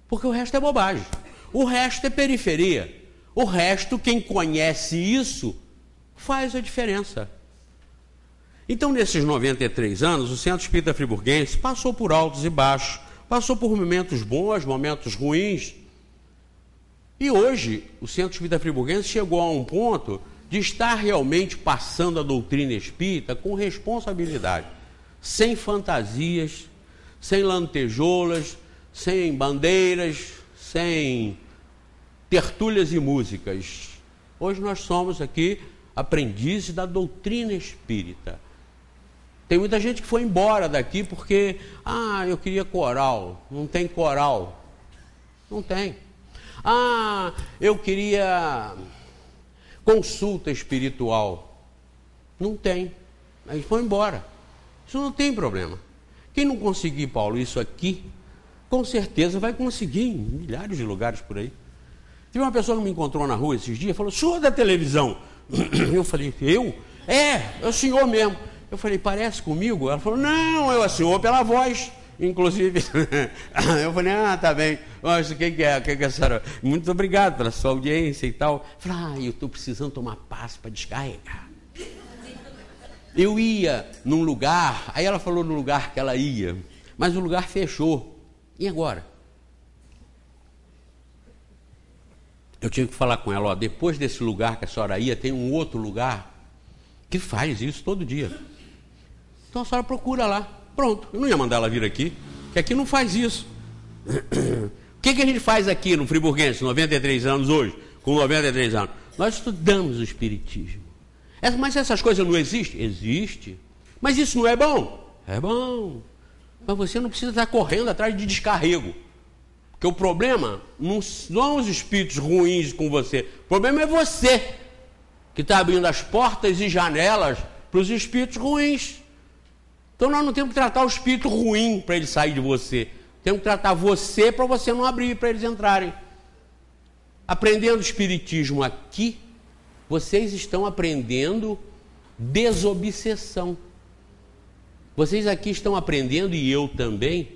Porque o resto é bobagem. O resto é periferia. O resto, quem conhece isso, faz a diferença. Então, nesses 93 anos, o Centro Espírita Friburguense passou por altos e baixos, passou por momentos bons, momentos ruins. E hoje, o Centro Espírita Friburguense chegou a um ponto de estar realmente passando a doutrina espírita com responsabilidade, sem fantasias, sem lantejoulas, sem bandeiras, sem tertúlias e músicas. Hoje nós somos aqui aprendizes da doutrina espírita. Tem muita gente que foi embora daqui porque, eu queria coral. Não tem coral. Não tem. Eu queria consulta espiritual. Não tem. Aí foi embora. Isso não tem problema. Quem não conseguir, Paulo, isso aqui, com certeza vai conseguir em milhares de lugares por aí. Teve uma pessoa que me encontrou na rua esses dias, falou, senhor da televisão. Eu falei, eu? É o senhor mesmo. Eu falei, parece comigo? Ela falou, não, eu, a senhor pela voz, inclusive. Eu falei, tá bem. Mas o que é a senhora? Muito obrigado pela sua audiência e tal. Eu falei, eu estou precisando tomar passe para descarregar. Eu ia num lugar, aí ela falou no lugar que ela ia, mas o lugar fechou. E agora? Eu tive que falar com ela, depois desse lugar que a senhora ia, tem um outro lugar que faz isso todo dia. Então a senhora procura lá. Pronto, eu não ia mandar ela vir aqui, porque aqui não faz isso. O que a gente faz aqui no Friburguense, 93 anos hoje, com 93 anos? Nós estudamos o Espiritismo. Mas essas coisas não existem? Existe. Mas isso não é bom? É bom. Mas você não precisa estar correndo atrás de descarrego. Porque o problema não são os espíritos ruins com você. O problema é você que está abrindo as portas e janelas para os espíritos ruins. Então nós não temos que tratar o espírito ruim para ele sair de você. Temos que tratar você para você não abrir para eles entrarem. Aprendendo o Espiritismo aqui, vocês estão aprendendo desobsessão. Vocês aqui estão aprendendo, e eu também,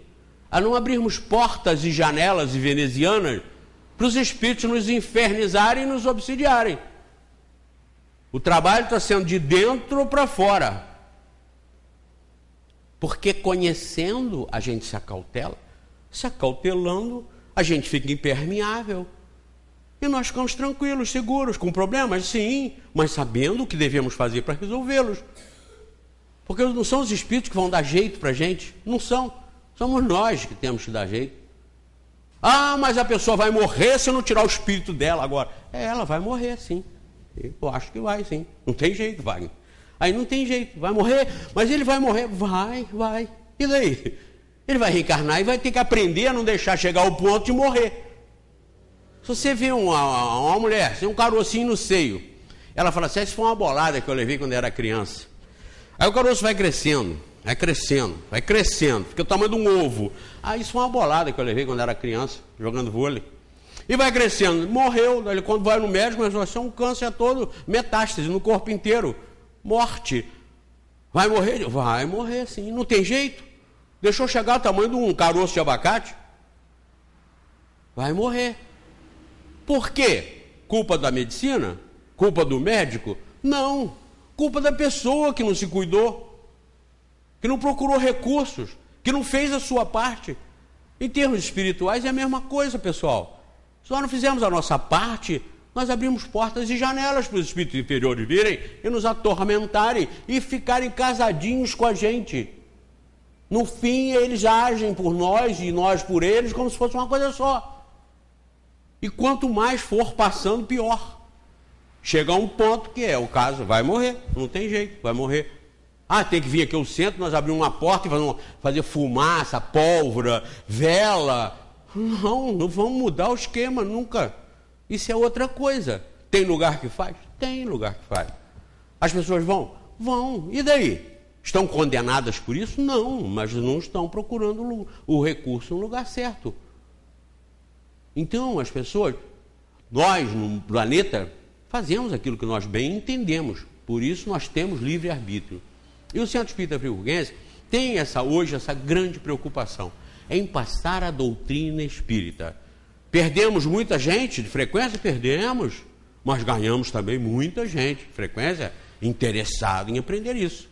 a não abrirmos portas e janelas e venezianas para os espíritos nos infernizarem e nos obsidiarem. O trabalho está sendo de dentro para fora. Porque conhecendo, a gente se acautela. Se acautelando, a gente fica impermeável. E nós ficamos tranquilos, seguros, com problemas, sim, mas sabendo o que devemos fazer para resolvê-los. Porque não são os espíritos que vão dar jeito para a gente. Não são. Somos nós que temos que dar jeito. Mas a pessoa vai morrer se eu não tirar o espírito dela agora. Ela vai morrer, sim. Eu acho que vai, sim. Não tem jeito, vai. Aí não tem jeito. Vai morrer, mas ele vai morrer. Vai. E daí? Ele vai reencarnar e vai ter que aprender a não deixar chegar ao ponto de morrer. Se você vê uma mulher, tem um carocinho no seio, ela fala assim, isso foi uma bolada que eu levei quando eu era criança. Aí o caroço vai crescendo, fica o tamanho de um ovo. Isso foi uma bolada que eu levei quando eu era criança, jogando vôlei. E vai crescendo, morreu, quando vai no médico, mas vai ser um câncer todo, metástase no corpo inteiro. morte. Vai morrer? Vai morrer, sim. Não tem jeito. Deixou chegar ao tamanho de um caroço de abacate? Vai morrer. Por quê? Culpa da medicina? Culpa do médico? Não. Culpa da pessoa que não se cuidou, que não procurou recursos, que não fez a sua parte. Em termos espirituais é a mesma coisa, pessoal. Se nós não fizermos a nossa parte, nós abrimos portas e janelas para os espíritos inferiores virem e nos atormentarem e ficarem casadinhos com a gente. No fim, eles agem por nós e nós por eles como se fosse uma coisa só. E quanto mais for passando, pior. Chega a um ponto que é o caso, vai morrer, não tem jeito, vai morrer. Ah, tem que vir aqui ao centro, nós abrimos uma porta e fazer fumaça, pólvora, vela. Não vamos mudar o esquema nunca. Isso é outra coisa. Tem lugar que faz? Tem lugar que faz. As pessoas vão? Vão. E daí? Estão condenadas por isso? Não, mas não estão procurando o recurso no lugar certo. Então, as pessoas, nós no planeta, fazemos aquilo que nós bem entendemos. Por isso, nós temos livre-arbítrio. E o Centro Espírita Friburguense tem hoje essa grande preocupação em passar a doutrina espírita. Perdemos muita gente de frequência? Perdemos, mas ganhamos também muita gente de frequência interessada em aprender isso.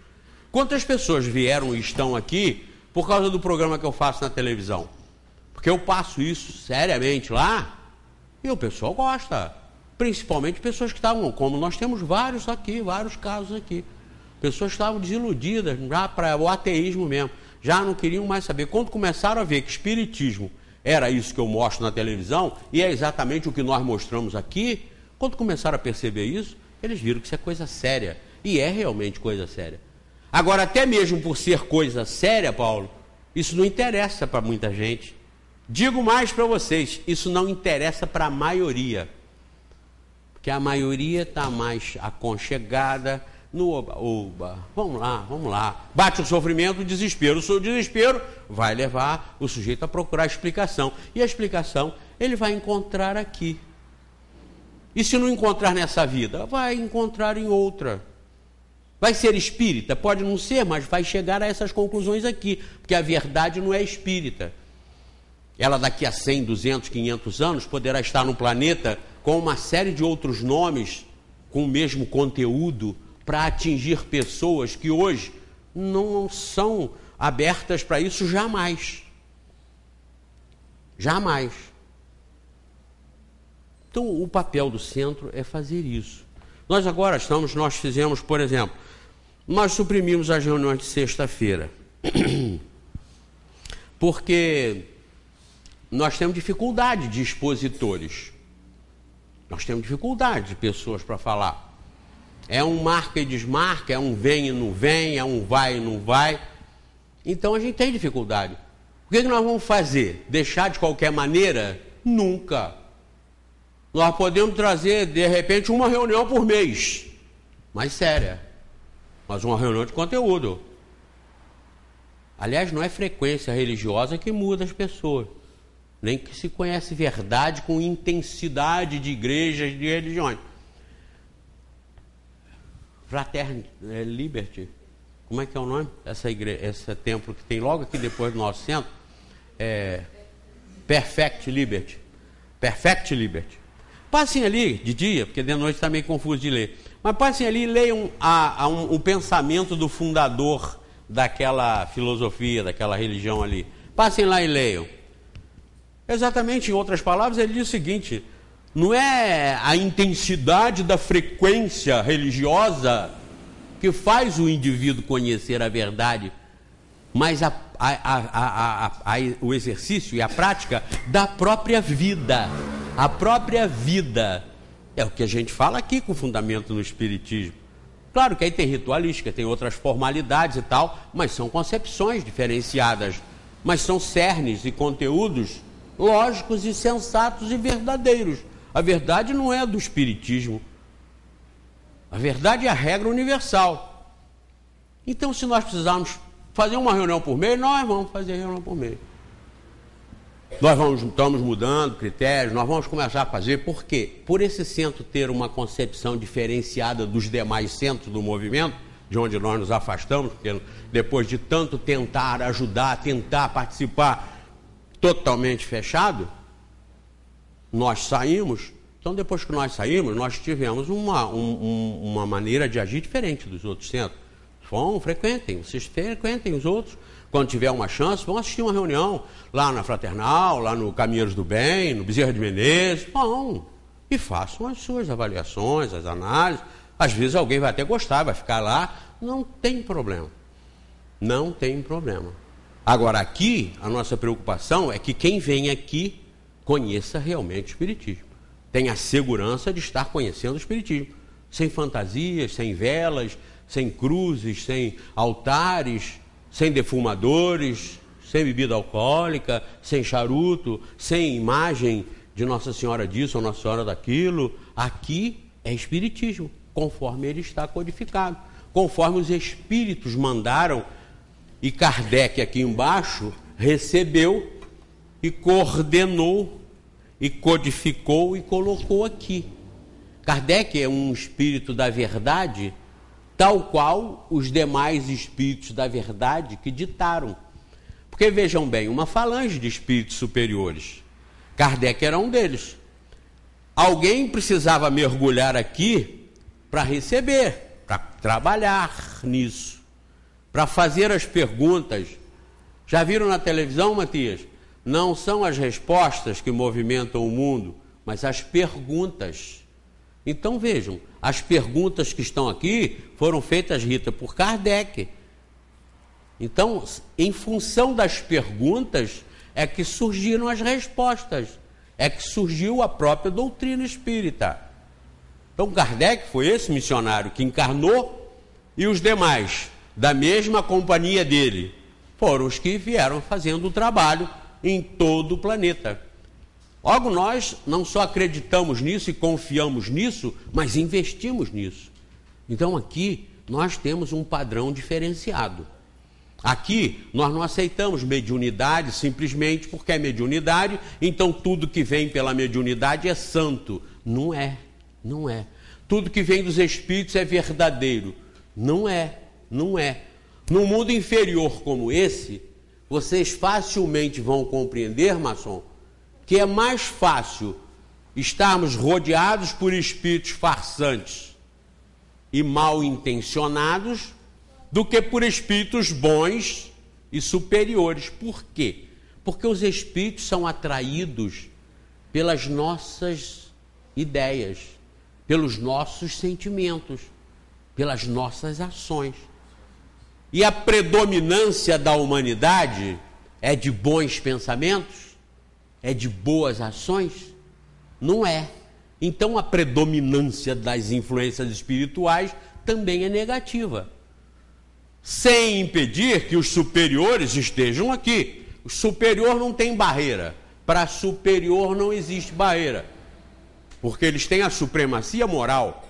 Quantas pessoas vieram e estão aqui por causa do programa que eu faço na televisão? Porque eu passo isso seriamente lá e o pessoal gosta. Principalmente pessoas que estavam, como nós temos vários casos aqui. Pessoas que estavam desiludidas já para o ateísmo mesmo. Já não queriam mais saber. Quando começaram a ver que espiritismo era isso que eu mostro na televisão, e é exatamente o que nós mostramos aqui, quando começaram a perceber isso, eles viram que isso é coisa séria. E é realmente coisa séria. Agora, até mesmo por ser coisa séria, Paulo, isso não interessa para muita gente. Digo mais para vocês, isso não interessa para a maioria. Porque a maioria está mais aconchegada no oba-oba. Vamos lá. Bate o sofrimento, o desespero. O desespero vai levar o sujeito a procurar explicação. E a explicação ele vai encontrar aqui. E se não encontrar nessa vida, vai encontrar em outra. Vai ser espírita? Pode não ser, mas vai chegar a essas conclusões aqui. Porque a verdade não é espírita. Ela daqui a 100, 200, 500 anos poderá estar no planeta com uma série de outros nomes, com o mesmo conteúdo, para atingir pessoas que hoje não são abertas para isso jamais. Jamais. Então, o papel do centro é fazer isso. Nós fizemos, por exemplo, nós suprimimos as reuniões de sexta-feira, porque nós temos dificuldade de expositores. Nós temos dificuldade de pessoas para falar. É um marca e desmarca, é um vem e não vem, é um vai e não vai. Então a gente tem dificuldade. O que nós vamos fazer? Deixar de qualquer maneira? Nunca. Nós podemos trazer, de repente, uma reunião por mês, mais séria, mas uma reunião de conteúdo. Aliás, não é frequência religiosa que muda as pessoas, nem que se conhece verdade com intensidade de igrejas, de religiões. Fraternity Liberty, como é que é o nome? Esse templo que tem logo aqui depois do nosso centro, Perfect Liberty. Perfect Liberty. Passem ali de dia, porque de noite está meio confuso de ler, mas passem ali e leiam o pensamento do fundador daquela filosofia, daquela religião ali. Passem lá e leiam. Exatamente, em outras palavras, ele diz o seguinte: não é a intensidade da frequência religiosa que faz o indivíduo conhecer a verdade, mas o exercício e a prática da própria vida. A própria vida. É o que a gente fala aqui com fundamento no Espiritismo. Claro que aí tem ritualística, tem outras formalidades e tal, mas são concepções diferenciadas, mas são cernes e conteúdos lógicos e sensatos e verdadeiros. A verdade não é do Espiritismo. A verdade é a regra universal. Então, se nós precisarmos fazer uma reunião por mês, nós vamos fazer reunião por mês. Nós estamos mudando critérios, nós vamos começar a fazer. Por quê? Por esse centro ter uma concepção diferenciada dos demais centros do movimento, de onde nós nos afastamos, porque depois de tanto tentar ajudar, tentar participar, totalmente fechado, nós saímos. Então, depois que nós saímos, nós tivemos uma maneira de agir diferente dos outros centros. Vocês frequentem os outros. Quando tiver uma chance, vão assistir uma reunião lá na Fraternal, lá no Caminheiros do Bem, no Bezerra de Menezes. Vão e façam as suas avaliações, as análises. Às vezes alguém vai até gostar, vai ficar lá. Não tem problema. Não tem problema. Agora, aqui, a nossa preocupação é que quem vem aqui conheça realmente o Espiritismo. Tenha a segurança de estar conhecendo o Espiritismo. Sem fantasias, sem velas, sem cruzes, sem altares, sem defumadores, sem bebida alcoólica, sem charuto, sem imagem de Nossa Senhora disso ou Nossa Senhora daquilo. Aqui é Espiritismo, conforme ele está codificado, conforme os Espíritos mandaram, e Kardec aqui embaixo recebeu e coordenou e codificou e colocou aqui. Kardec é um espírito da verdade, tal qual os demais espíritos da verdade que ditaram. Porque vejam bem, uma falange de espíritos superiores, Kardec era um deles. Alguém precisava mergulhar aqui para receber, para trabalhar nisso, para fazer as perguntas. Já viram na televisão, Matias? Não são as respostas que movimentam o mundo, mas as perguntas. Então vejam, as perguntas que estão aqui foram feitas, Rita, por Kardec. Então, em função das perguntas, é que surgiram as respostas, é que surgiu a própria doutrina espírita. Então, Kardec foi esse missionário que encarnou, e os demais, da mesma companhia dele, foram os que vieram fazendo o trabalho em todo o planeta. Logo, nós não só acreditamos nisso e confiamos nisso, mas investimos nisso. Então, aqui, nós temos um padrão diferenciado. Aqui, nós não aceitamos mediunidade simplesmente porque é mediunidade, então tudo que vem pela mediunidade é santo. Não é, não é. Tudo que vem dos espíritos é verdadeiro. Não é, não é. Num mundo inferior como esse, vocês facilmente vão compreender, maçom, que é mais fácil estarmos rodeados por espíritos farsantes e mal intencionados do que por espíritos bons e superiores. Por quê? Porque os espíritos são atraídos pelas nossas ideias, pelos nossos sentimentos, pelas nossas ações. E a predominância da humanidade é de bons pensamentos? É de boas ações? Não é. Então a predominância das influências espirituais também é negativa. Sem impedir que os superiores estejam aqui. O superior não tem barreira. Para superior não existe barreira. Porque eles têm a supremacia moral,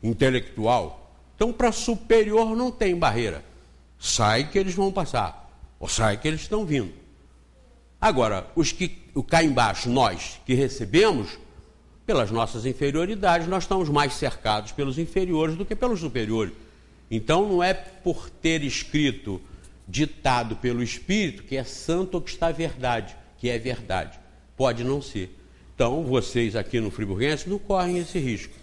intelectual. Então para superior não tem barreira. Sai que eles vão passar. Ou sai que eles estão vindo. Agora, os que cá embaixo, nós que recebemos, pelas nossas inferioridades, nós estamos mais cercados pelos inferiores do que pelos superiores. Então, não é por ter escrito, ditado pelo Espírito, que é santo ou que está verdade, que é verdade. Pode não ser. Então, vocês aqui no Friburguense não correm esse risco.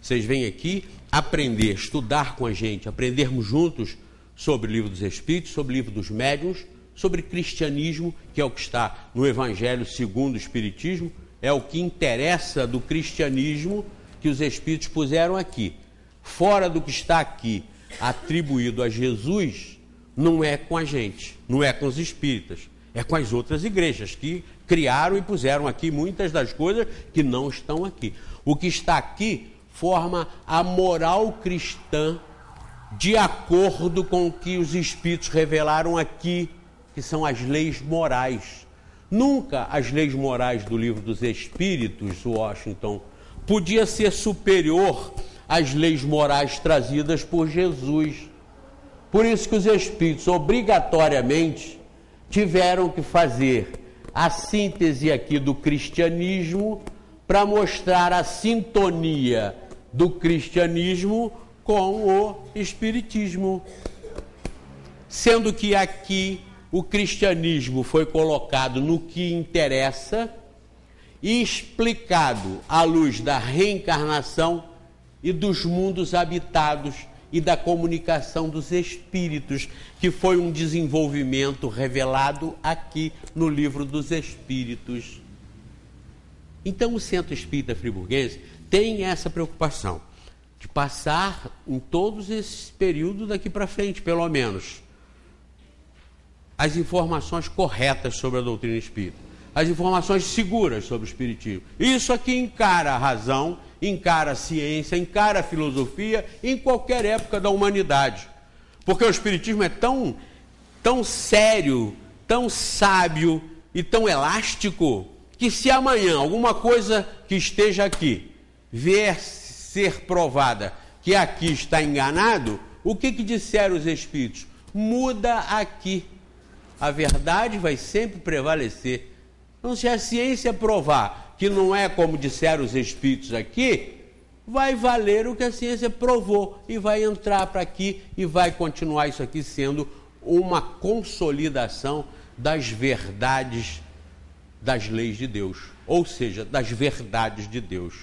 Vocês vêm aqui aprender, estudar com a gente, aprendermos juntos sobre o Livro dos Espíritos, sobre o Livro dos Médiuns, sobre cristianismo, que é o que está no Evangelho segundo o Espiritismo, é o que interessa do cristianismo que os Espíritos puseram aqui. Fora do que está aqui atribuído a Jesus, não é com a gente, não é com os espíritas, é com as outras igrejas que criaram e puseram aqui muitas das coisas que não estão aqui. O que está aqui forma a moral cristã de acordo com o que os espíritos revelaram aqui, que são as leis morais. Nunca as leis morais do Livro dos Espíritos, Washington, podia ser superior às leis morais trazidas por Jesus. Por isso que os espíritos obrigatoriamente tiveram que fazer a síntese aqui do cristianismo para mostrar a sintonia do cristianismo com o Espiritismo. Sendo que aqui o cristianismo foi colocado no que interessa e explicado à luz da reencarnação e dos mundos habitados e da comunicação dos espíritos, que foi um desenvolvimento revelado aqui no Livro dos Espíritos. Então o Centro Espírita Friburguense tem essa preocupação de passar em todos esses períodos daqui para frente, pelo menos, as informações corretas sobre a doutrina espírita, as informações seguras sobre o espiritismo. Isso aqui encara a razão, encara a ciência, encara a filosofia em qualquer época da humanidade. Porque o espiritismo é tão sério, tão sábio e tão elástico, que se amanhã alguma coisa que esteja aqui vier ser provada que aqui está enganado, o que disseram os espíritos? Muda aqui. A verdade vai sempre prevalecer. Então, se a ciência provar que não é como disseram os espíritos aqui, vai valer o que a ciência provou e vai entrar para aqui e vai continuar isso aqui sendo uma consolidação das verdades das leis de Deus, ou seja, das verdades de Deus.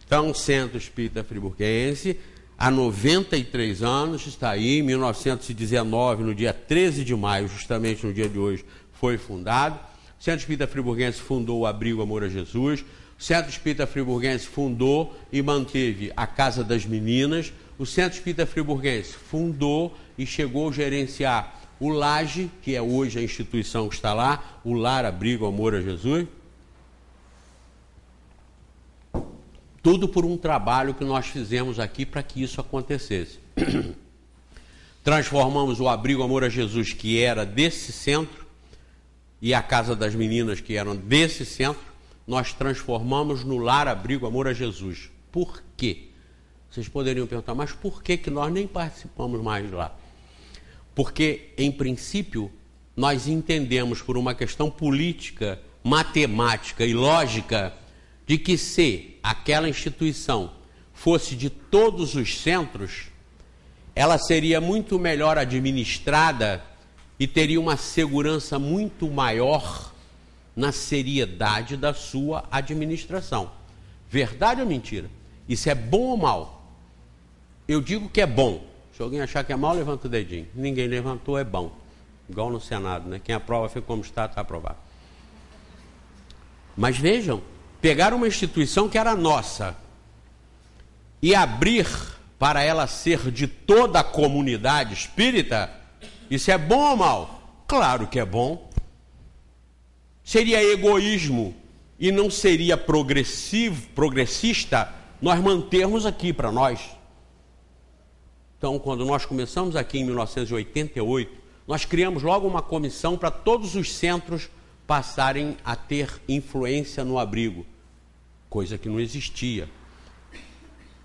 Então, o Centro Espírita Friburguense, há 93 anos, está aí, em 1919, no dia 13 de maio, justamente no dia de hoje, foi fundado. O Centro Espírita Friburguense fundou o Abrigo Amor a Jesus. O Centro Espírita Friburguense fundou e manteve a Casa das Meninas. O Centro Espírita Friburguense fundou e chegou a gerenciar o Laje, que é hoje a instituição que está lá, o Lar Abrigo Amor a Jesus. Tudo por um trabalho que nós fizemos aqui para que isso acontecesse. Transformamos o Abrigo Amor a Jesus, que era desse centro, e a Casa das Meninas, que eram desse centro, nós transformamos no Lar Abrigo Amor a Jesus. Por quê? Vocês poderiam perguntar, mas por que nós nem participamos mais lá? Porque, em princípio, nós entendemos por uma questão política, matemática e lógica, de que se aquela instituição fosse de todos os centros, ela seria muito melhor administrada e teria uma segurança muito maior na seriedade da sua administração. Verdade ou mentira? Isso é bom ou mal? Eu digo que é bom. Se alguém achar que é mal, levanta o dedinho. Ninguém levantou, é bom. Igual no Senado, né? Quem aprova fica como está aprovado. Mas vejam, pegar uma instituição que era nossa e abrir para ela ser de toda a comunidade espírita, isso é bom ou mal? Claro que é bom. Seria egoísmo e não seria progressista nós mantermos aqui para nós. Então, quando nós começamos aqui em 1988, nós criamos logo uma comissão para todos os centros passarem a ter influência no abrigo, coisa que não existia.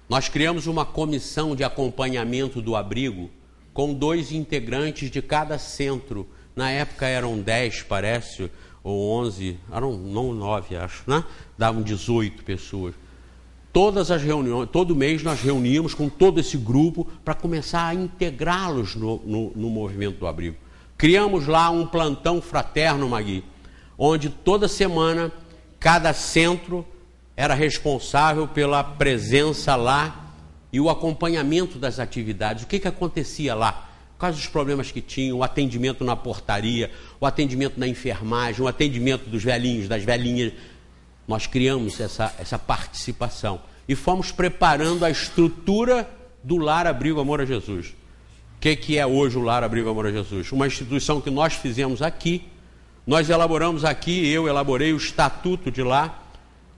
Nós criamos uma comissão de acompanhamento do abrigo com 2 integrantes de cada centro. Na época eram 10, parece, ou 11, eram não 9, acho, né? Davam 18 pessoas. Todas as reuniões, todo mês nós reuníamos com todo esse grupo para começar a integrá-los no movimento do abrigo. Criamos lá um plantão fraterno, Magui, onde toda semana cada centro era responsável pela presença lá e o acompanhamento das atividades. O que acontecia lá? Quais os problemas que tinham, o atendimento na portaria, o atendimento na enfermagem, o atendimento dos velhinhos, das velhinhas. Nós criamos essa participação e fomos preparando a estrutura do Lar Abrigo Amor a Jesus. O que é hoje o Lar Abrigo Amor a Jesus? Uma instituição que nós fizemos aqui, nós elaboramos aqui, eu elaborei o estatuto de lá,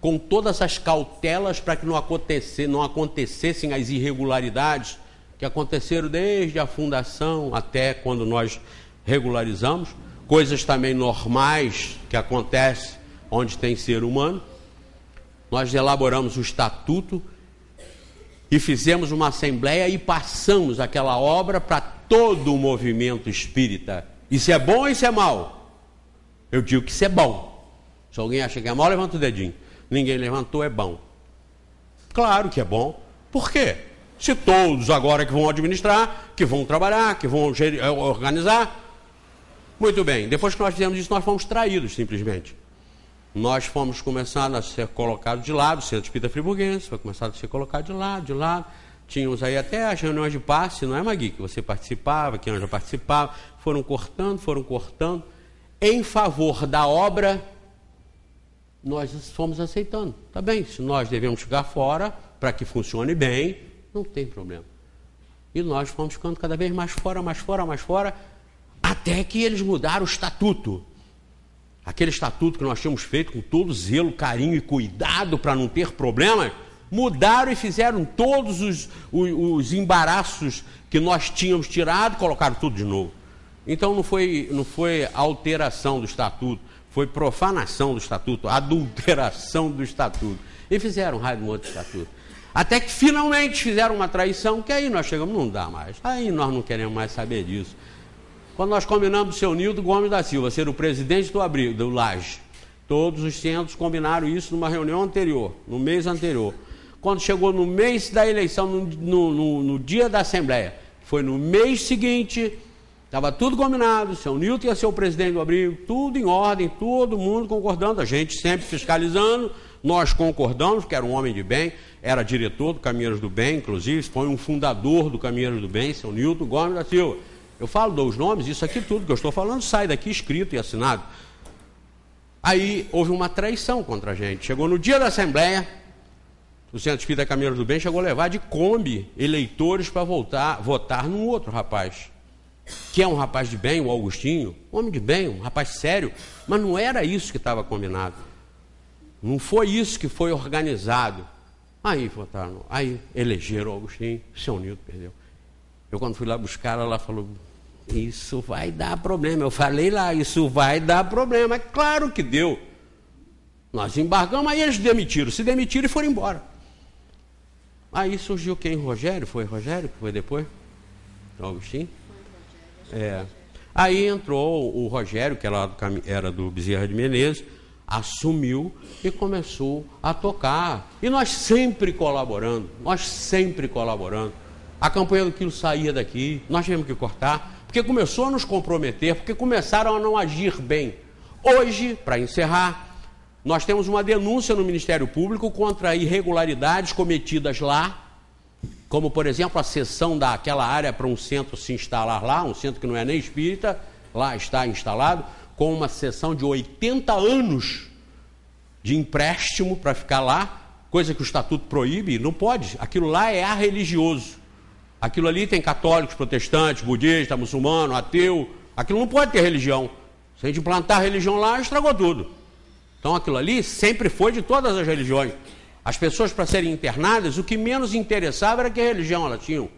com todas as cautelas para que não acontecessem as irregularidades que aconteceram desde a fundação até quando nós regularizamos, coisas também normais que acontecem onde tem ser humano. Nós elaboramos o estatuto e fizemos uma assembleia e passamos aquela obra para todo o movimento espírita. Isso é bom ou isso é mal? Eu digo que isso é bom. Se alguém acha que é mal, levanta o dedinho. Ninguém levantou, é bom. Claro que é bom. Por quê? Se todos agora que vão administrar, que vão trabalhar, que vão organizar, muito bem. Depois que nós fizemos isso, nós fomos traídos, simplesmente. Nós fomos começando a ser colocados de lado, o Centro Espírita Friburguense foi começado a ser colocado de lado. Tínhamos aí até as reuniões de passe, não é, Magui? Que você participava, que eu já participava. Foram cortando. Em favor da obra, nós fomos aceitando. Tá bem, se nós devemos ficar fora, para que funcione bem, não tem problema. E nós fomos ficando cada vez mais fora, até que eles mudaram o estatuto. Aquele estatuto que nós tínhamos feito com todo zelo, carinho e cuidado para não ter problemas, mudaram e fizeram todos os embaraços que nós tínhamos tirado, colocaram tudo de novo. Então não foi alteração do estatuto, foi profanação do estatuto, adulteração do estatuto. E fizeram raio de um outro estatuto. Até que finalmente fizeram uma traição, que aí nós chegamos, não dá mais. Aí nós não queremos mais saber disso. Quando nós combinamos o seu Nildo Gomes da Silva ser o presidente do Abrigo, do Laje, todos os centros combinaram isso numa reunião anterior, no mês anterior. Quando chegou no mês da eleição, no dia da Assembleia, foi no mês seguinte, estava tudo combinado, o seu Nildo ia ser o presidente do Abrigo, tudo em ordem, todo mundo concordando, a gente sempre fiscalizando, nós concordamos, que era um homem de bem, era diretor do Caminheiros do Bem, inclusive, foi um fundador do Caminheiros do Bem, seu Nildo Gomes da Silva. Eu falo, dou os nomes, isso aqui tudo que eu estou falando sai daqui escrito e assinado. Aí houve uma traição contra a gente. Chegou no dia da Assembleia, o Centro Espírita Caminheiros do Bem chegou a levar de Kombi eleitores para votar num outro rapaz, que é um rapaz de bem, o Augustinho, um homem de bem, um rapaz sério, mas não era isso que estava combinado. Não foi isso que foi organizado. Aí votaram, aí elegeram o Augustinho, o seu Nildo perdeu. Eu quando fui lá buscar, ela falou, isso vai dar problema. Eu falei lá, isso vai dar problema. É claro que deu. Nós embarcamos, aí eles se demitiram e foram embora. Aí surgiu quem? Rogério? Foi Rogério que foi depois? O Augustinho? É. Aí entrou o Rogério, que era do Bezerra de Menezes, assumiu e começou a tocar. E nós sempre colaborando. A campanha do quilo saía daqui, nós tivemos que cortar, porque começou a nos comprometer, porque começaram a não agir bem. Hoje, para encerrar, nós temos uma denúncia no Ministério Público contra irregularidades cometidas lá, como, por exemplo, a cessão daquela área para um centro se instalar lá, um centro que não é nem espírita, lá está instalado, com uma cessão de 80 anos de empréstimo para ficar lá, coisa que o Estatuto proíbe, não pode, aquilo lá é arreligioso. Aquilo ali tem católicos, protestantes, budistas, muçulmano, ateu. Aquilo não pode ter religião. Se a gente implantar religião lá, estragou tudo. Então aquilo ali sempre foi de todas as religiões. As pessoas, para serem internadas, o que menos interessava era que religião elas tinham.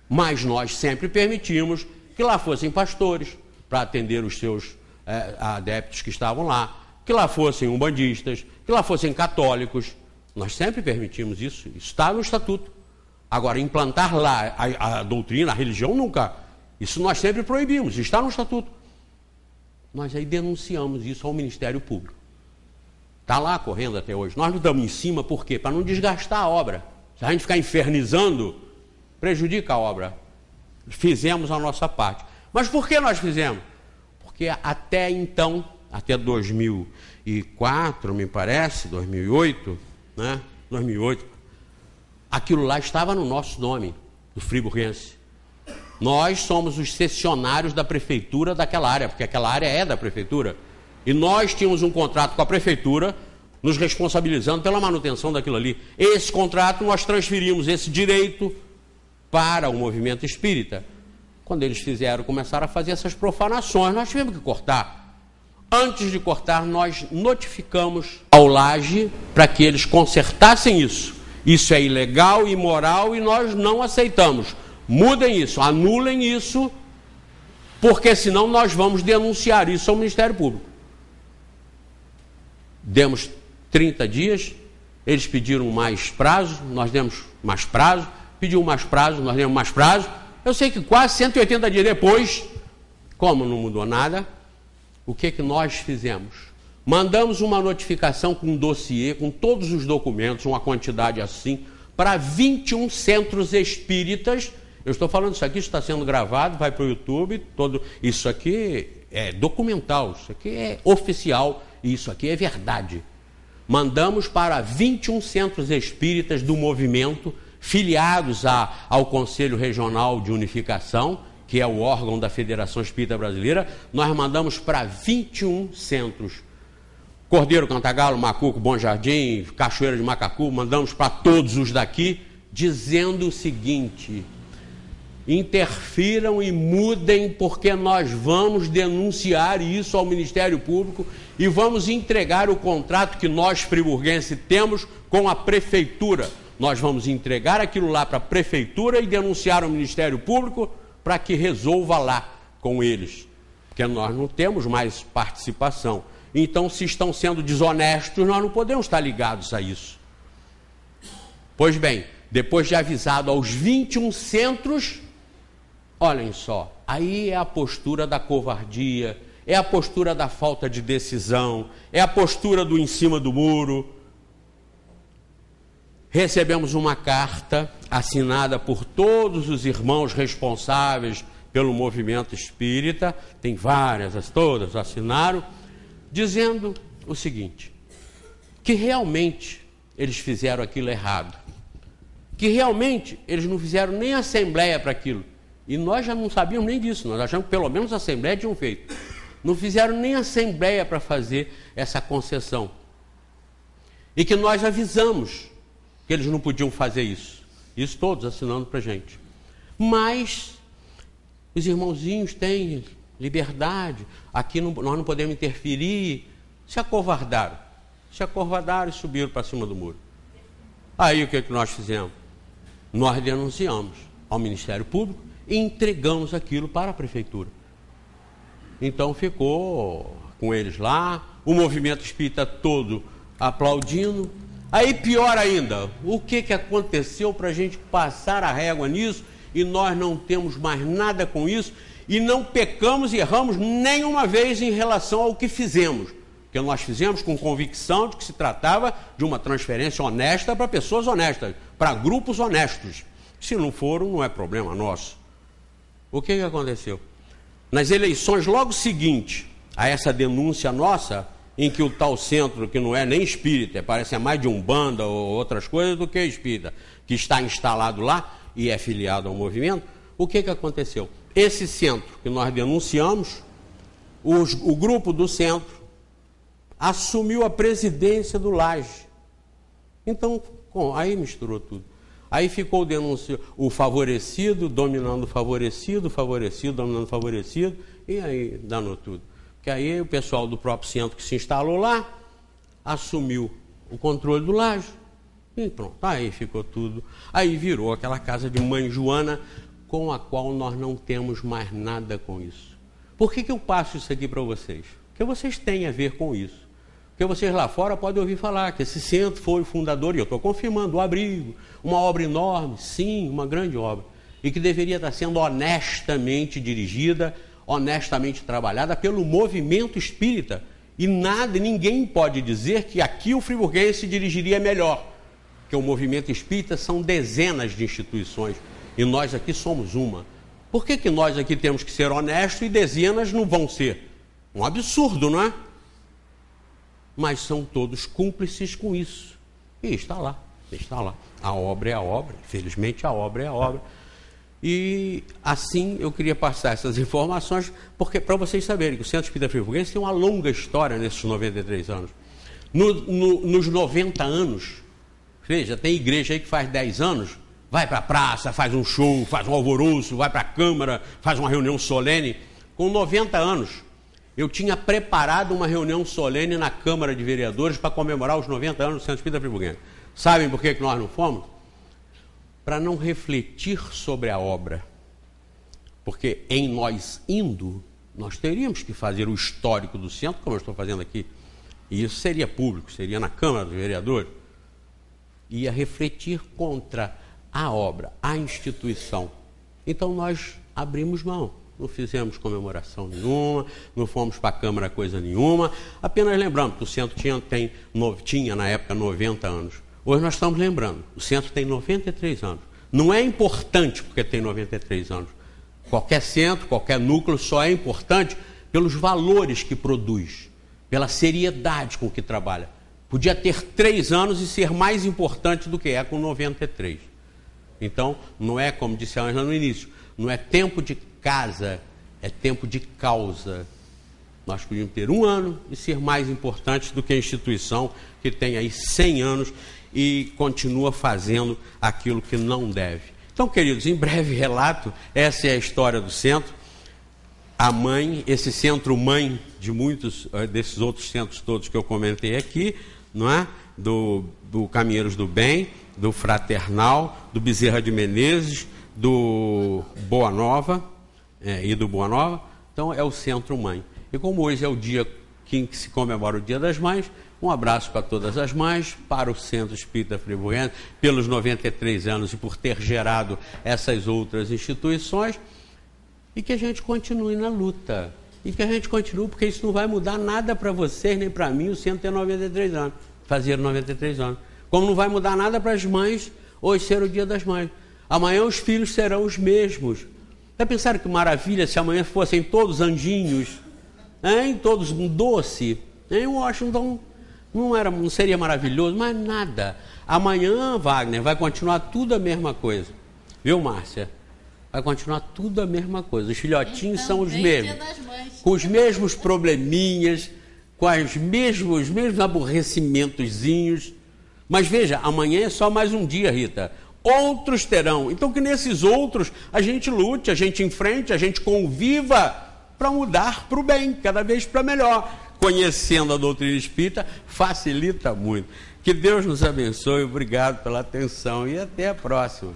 Mas nós sempre permitimos que lá fossem pastores, para atender os seus adeptos que estavam lá, que lá fossem umbandistas, que lá fossem católicos. Nós sempre permitimos isso. Isso está no Estatuto. Agora, implantar lá a doutrina, a religião, nunca. Isso nós sempre proibimos, está no Estatuto. Nós aí denunciamos isso ao Ministério Público. Está lá correndo até hoje. Nós não estamos em cima, por quê? Para não desgastar a obra. Se a gente ficar infernizando, prejudica a obra. Fizemos a nossa parte. Mas por que nós fizemos? Porque até então, até 2004, me parece, 2008, né? 2008, aquilo lá estava no nosso nome, do Friburguense. Nós somos os cessionários da prefeitura daquela área, porque aquela área é da prefeitura. E nós tínhamos um contrato com a prefeitura, nos responsabilizando pela manutenção daquilo ali. Esse contrato, nós transferimos esse direito para o movimento espírita. Quando eles começaram a fazer essas profanações, nós tivemos que cortar. Antes de cortar, nós notificamos ao Laje para que eles consertassem isso. Isso é ilegal, imoral e nós não aceitamos. Mudem isso, anulem isso, porque senão nós vamos denunciar isso ao Ministério Público. Demos 30 dias, eles pediram mais prazo, nós demos mais prazo, pediu mais prazo, nós demos mais prazo. Eu sei que quase 180 dias depois, como não mudou nada, o que nós fizemos? Mandamos uma notificação com um dossiê, com todos os documentos, uma quantidade assim, para 21 centros espíritas. Eu estou falando isso aqui, está sendo gravado, vai para o YouTube, isso aqui é documental, isso aqui é oficial, e isso aqui é verdade. Mandamos para 21 centros espíritas do movimento, filiados ao Conselho Regional de Unificação, que é o órgão da Federação Espírita Brasileira. Nós mandamos para 21 centros. Cordeiro, Cantagalo, Macuco, Bom Jardim, Cachoeira de Macacu, mandamos para todos os daqui, dizendo o seguinte: interfiram e mudem, porque nós vamos denunciar isso ao Ministério Público e vamos entregar o contrato que nós, friburguenses, temos com a Prefeitura. Nós vamos entregar aquilo lá para a Prefeitura e denunciar ao Ministério Público para que resolva lá com eles, porque nós não temos mais participação. Então, se estão sendo desonestos, nós não podemos estar ligados a isso. Pois bem, depois de avisado aos 21 centros, olhem só, aí é a postura da covardia, é a postura da falta de decisão, é a postura do em cima do muro. Recebemos uma carta assinada por todos os irmãos responsáveis pelo movimento espírita, tem várias, todas assinaram, dizendo o seguinte: que realmente eles fizeram aquilo errado, que realmente eles não fizeram nem assembleia para aquilo. E nós já não sabíamos nem disso, nós achamos que pelo menos a assembleia tinham feito. Não fizeram nem assembleia para fazer essa concessão. E que nós avisamos que eles não podiam fazer isso. Isso todos assinando para a gente. Mas os irmãozinhos têm liberdade, aqui nós não podemos interferir. Se acovardaram e subiram para cima do muro. Aí o que nós fizemos? Nós denunciamos ao Ministério Público e entregamos aquilo para a Prefeitura. Então ficou com eles lá, o movimento espírita todo aplaudindo. Aí pior ainda, o que aconteceu para a gente passar a régua nisso e nós não temos mais nada com isso e não pecamos e erramos nenhuma vez em relação ao que fizemos, porque nós fizemos com convicção de que se tratava de uma transferência honesta para pessoas honestas, para grupos honestos. Se não foram, não é problema nosso. O que aconteceu? Nas eleições logo seguinte a essa denúncia nossa, em que o tal centro, que não é nem espírita, parece mais de Umbanda ou outras coisas do que espírita, que está instalado lá e é filiado ao movimento, o que aconteceu? Esse centro que nós denunciamos, o grupo do centro assumiu a presidência do Laje. Então, aí misturou tudo. Aí ficou o favorecido dominando o favorecido dominando o favorecido, e aí danou tudo. Porque aí o pessoal do próprio centro que se instalou lá assumiu o controle do Laje e pronto, aí ficou tudo. Aí virou aquela casa de Mãe Joana, com a qual nós não temos mais nada com isso. Por que eu passo isso aqui para vocês? Porque vocês têm a ver com isso. Porque vocês lá fora podem ouvir falar que esse centro foi o fundador, e eu estou confirmando, o Abrigo, uma obra enorme, sim, uma grande obra, e que deveria estar sendo honestamente dirigida, honestamente trabalhada pelo movimento espírita. E ninguém pode dizer que aqui o friburguense se dirigiria melhor, porque o movimento espírita são dezenas de instituições, e nós aqui somos uma. Por que nós aqui temos que ser honestos e dezenas não vão ser? Um absurdo, não é? Mas são todos cúmplices com isso. E está lá. A obra é a obra, infelizmente a obra é a obra. E assim eu queria passar essas informações, porque para vocês saberem que o Centro Espírita Friburguense tem uma longa história nesses 93 anos. Nos 90 anos, veja, tem igreja aí que faz 10 anos, vai para a praça, faz um show, faz um alvoroço, vai para a Câmara, faz uma reunião solene. Com 90 anos, eu tinha preparado uma reunião solene na Câmara de Vereadores para comemorar os 90 anos do Centro Espírita Friburguense. Sabem por que nós não fomos? Para não refletir sobre a obra. Porque em nós indo, nós teríamos que fazer o histórico do centro, como eu estou fazendo aqui. E isso seria público, seria na Câmara dos Vereadores. Ia refletir contra a obra, a instituição. Então nós abrimos mão. Não fizemos comemoração nenhuma, não fomos para a Câmara coisa nenhuma. Apenas lembramos que o centro tinha na época 90 anos. Hoje nós estamos lembrando, o centro tem 93 anos. Não é importante porque tem 93 anos. Qualquer centro, qualquer núcleo só é importante pelos valores que produz, pela seriedade com que trabalha. Podia ter 3 anos e ser mais importante do que é com 93. Então, não é, como disse a Ângela no início, não é tempo de casa, é tempo de causa. Nós podíamos ter 1 ano e ser mais importante do que a instituição que tem aí 100 anos e continua fazendo aquilo que não deve. Então, queridos, em breve relato, essa é a história do centro. A mãe, esse centro mãe de muitos desses outros centros todos que eu comentei aqui, não é? Do Caminheiros do Bem, do Fraternal, do Bezerra de Menezes, do Boa Nova e do Boa Nova. Então, é o centro mãe. E como hoje é o dia que se comemora o Dia das Mães, um abraço para todas as mães, para o Centro Espírita Friburguense, pelos 93 anos e por ter gerado essas outras instituições, e que a gente continue na luta. E que a gente continue, porque isso não vai mudar nada para vocês, nem para mim, o centro tem 93 anos, fazer 93 anos. Como não vai mudar nada para as mães, hoje ser o Dia das Mães. Amanhã os filhos serão os mesmos. Já pensaram que maravilha se amanhã fossem todos anjinhos, hein? Todos um doce, em Washington? Não seria maravilhoso? Mas nada. Amanhã, Wagner, vai continuar tudo a mesma coisa. Viu, Márcia? Vai continuar tudo a mesma coisa. Os filhotinhos então, são os mesmos. Com os mesmos probleminhas, com os mesmos aborrecimentozinhos. Mas veja, amanhã é só mais um dia, Rita. Outros terão. Então que nesses outros a gente lute, a gente enfrente, a gente conviva para mudar para o bem, cada vez para melhor. Conhecendo a doutrina espírita, facilita muito. Que Deus nos abençoe, obrigado pela atenção e até a próxima.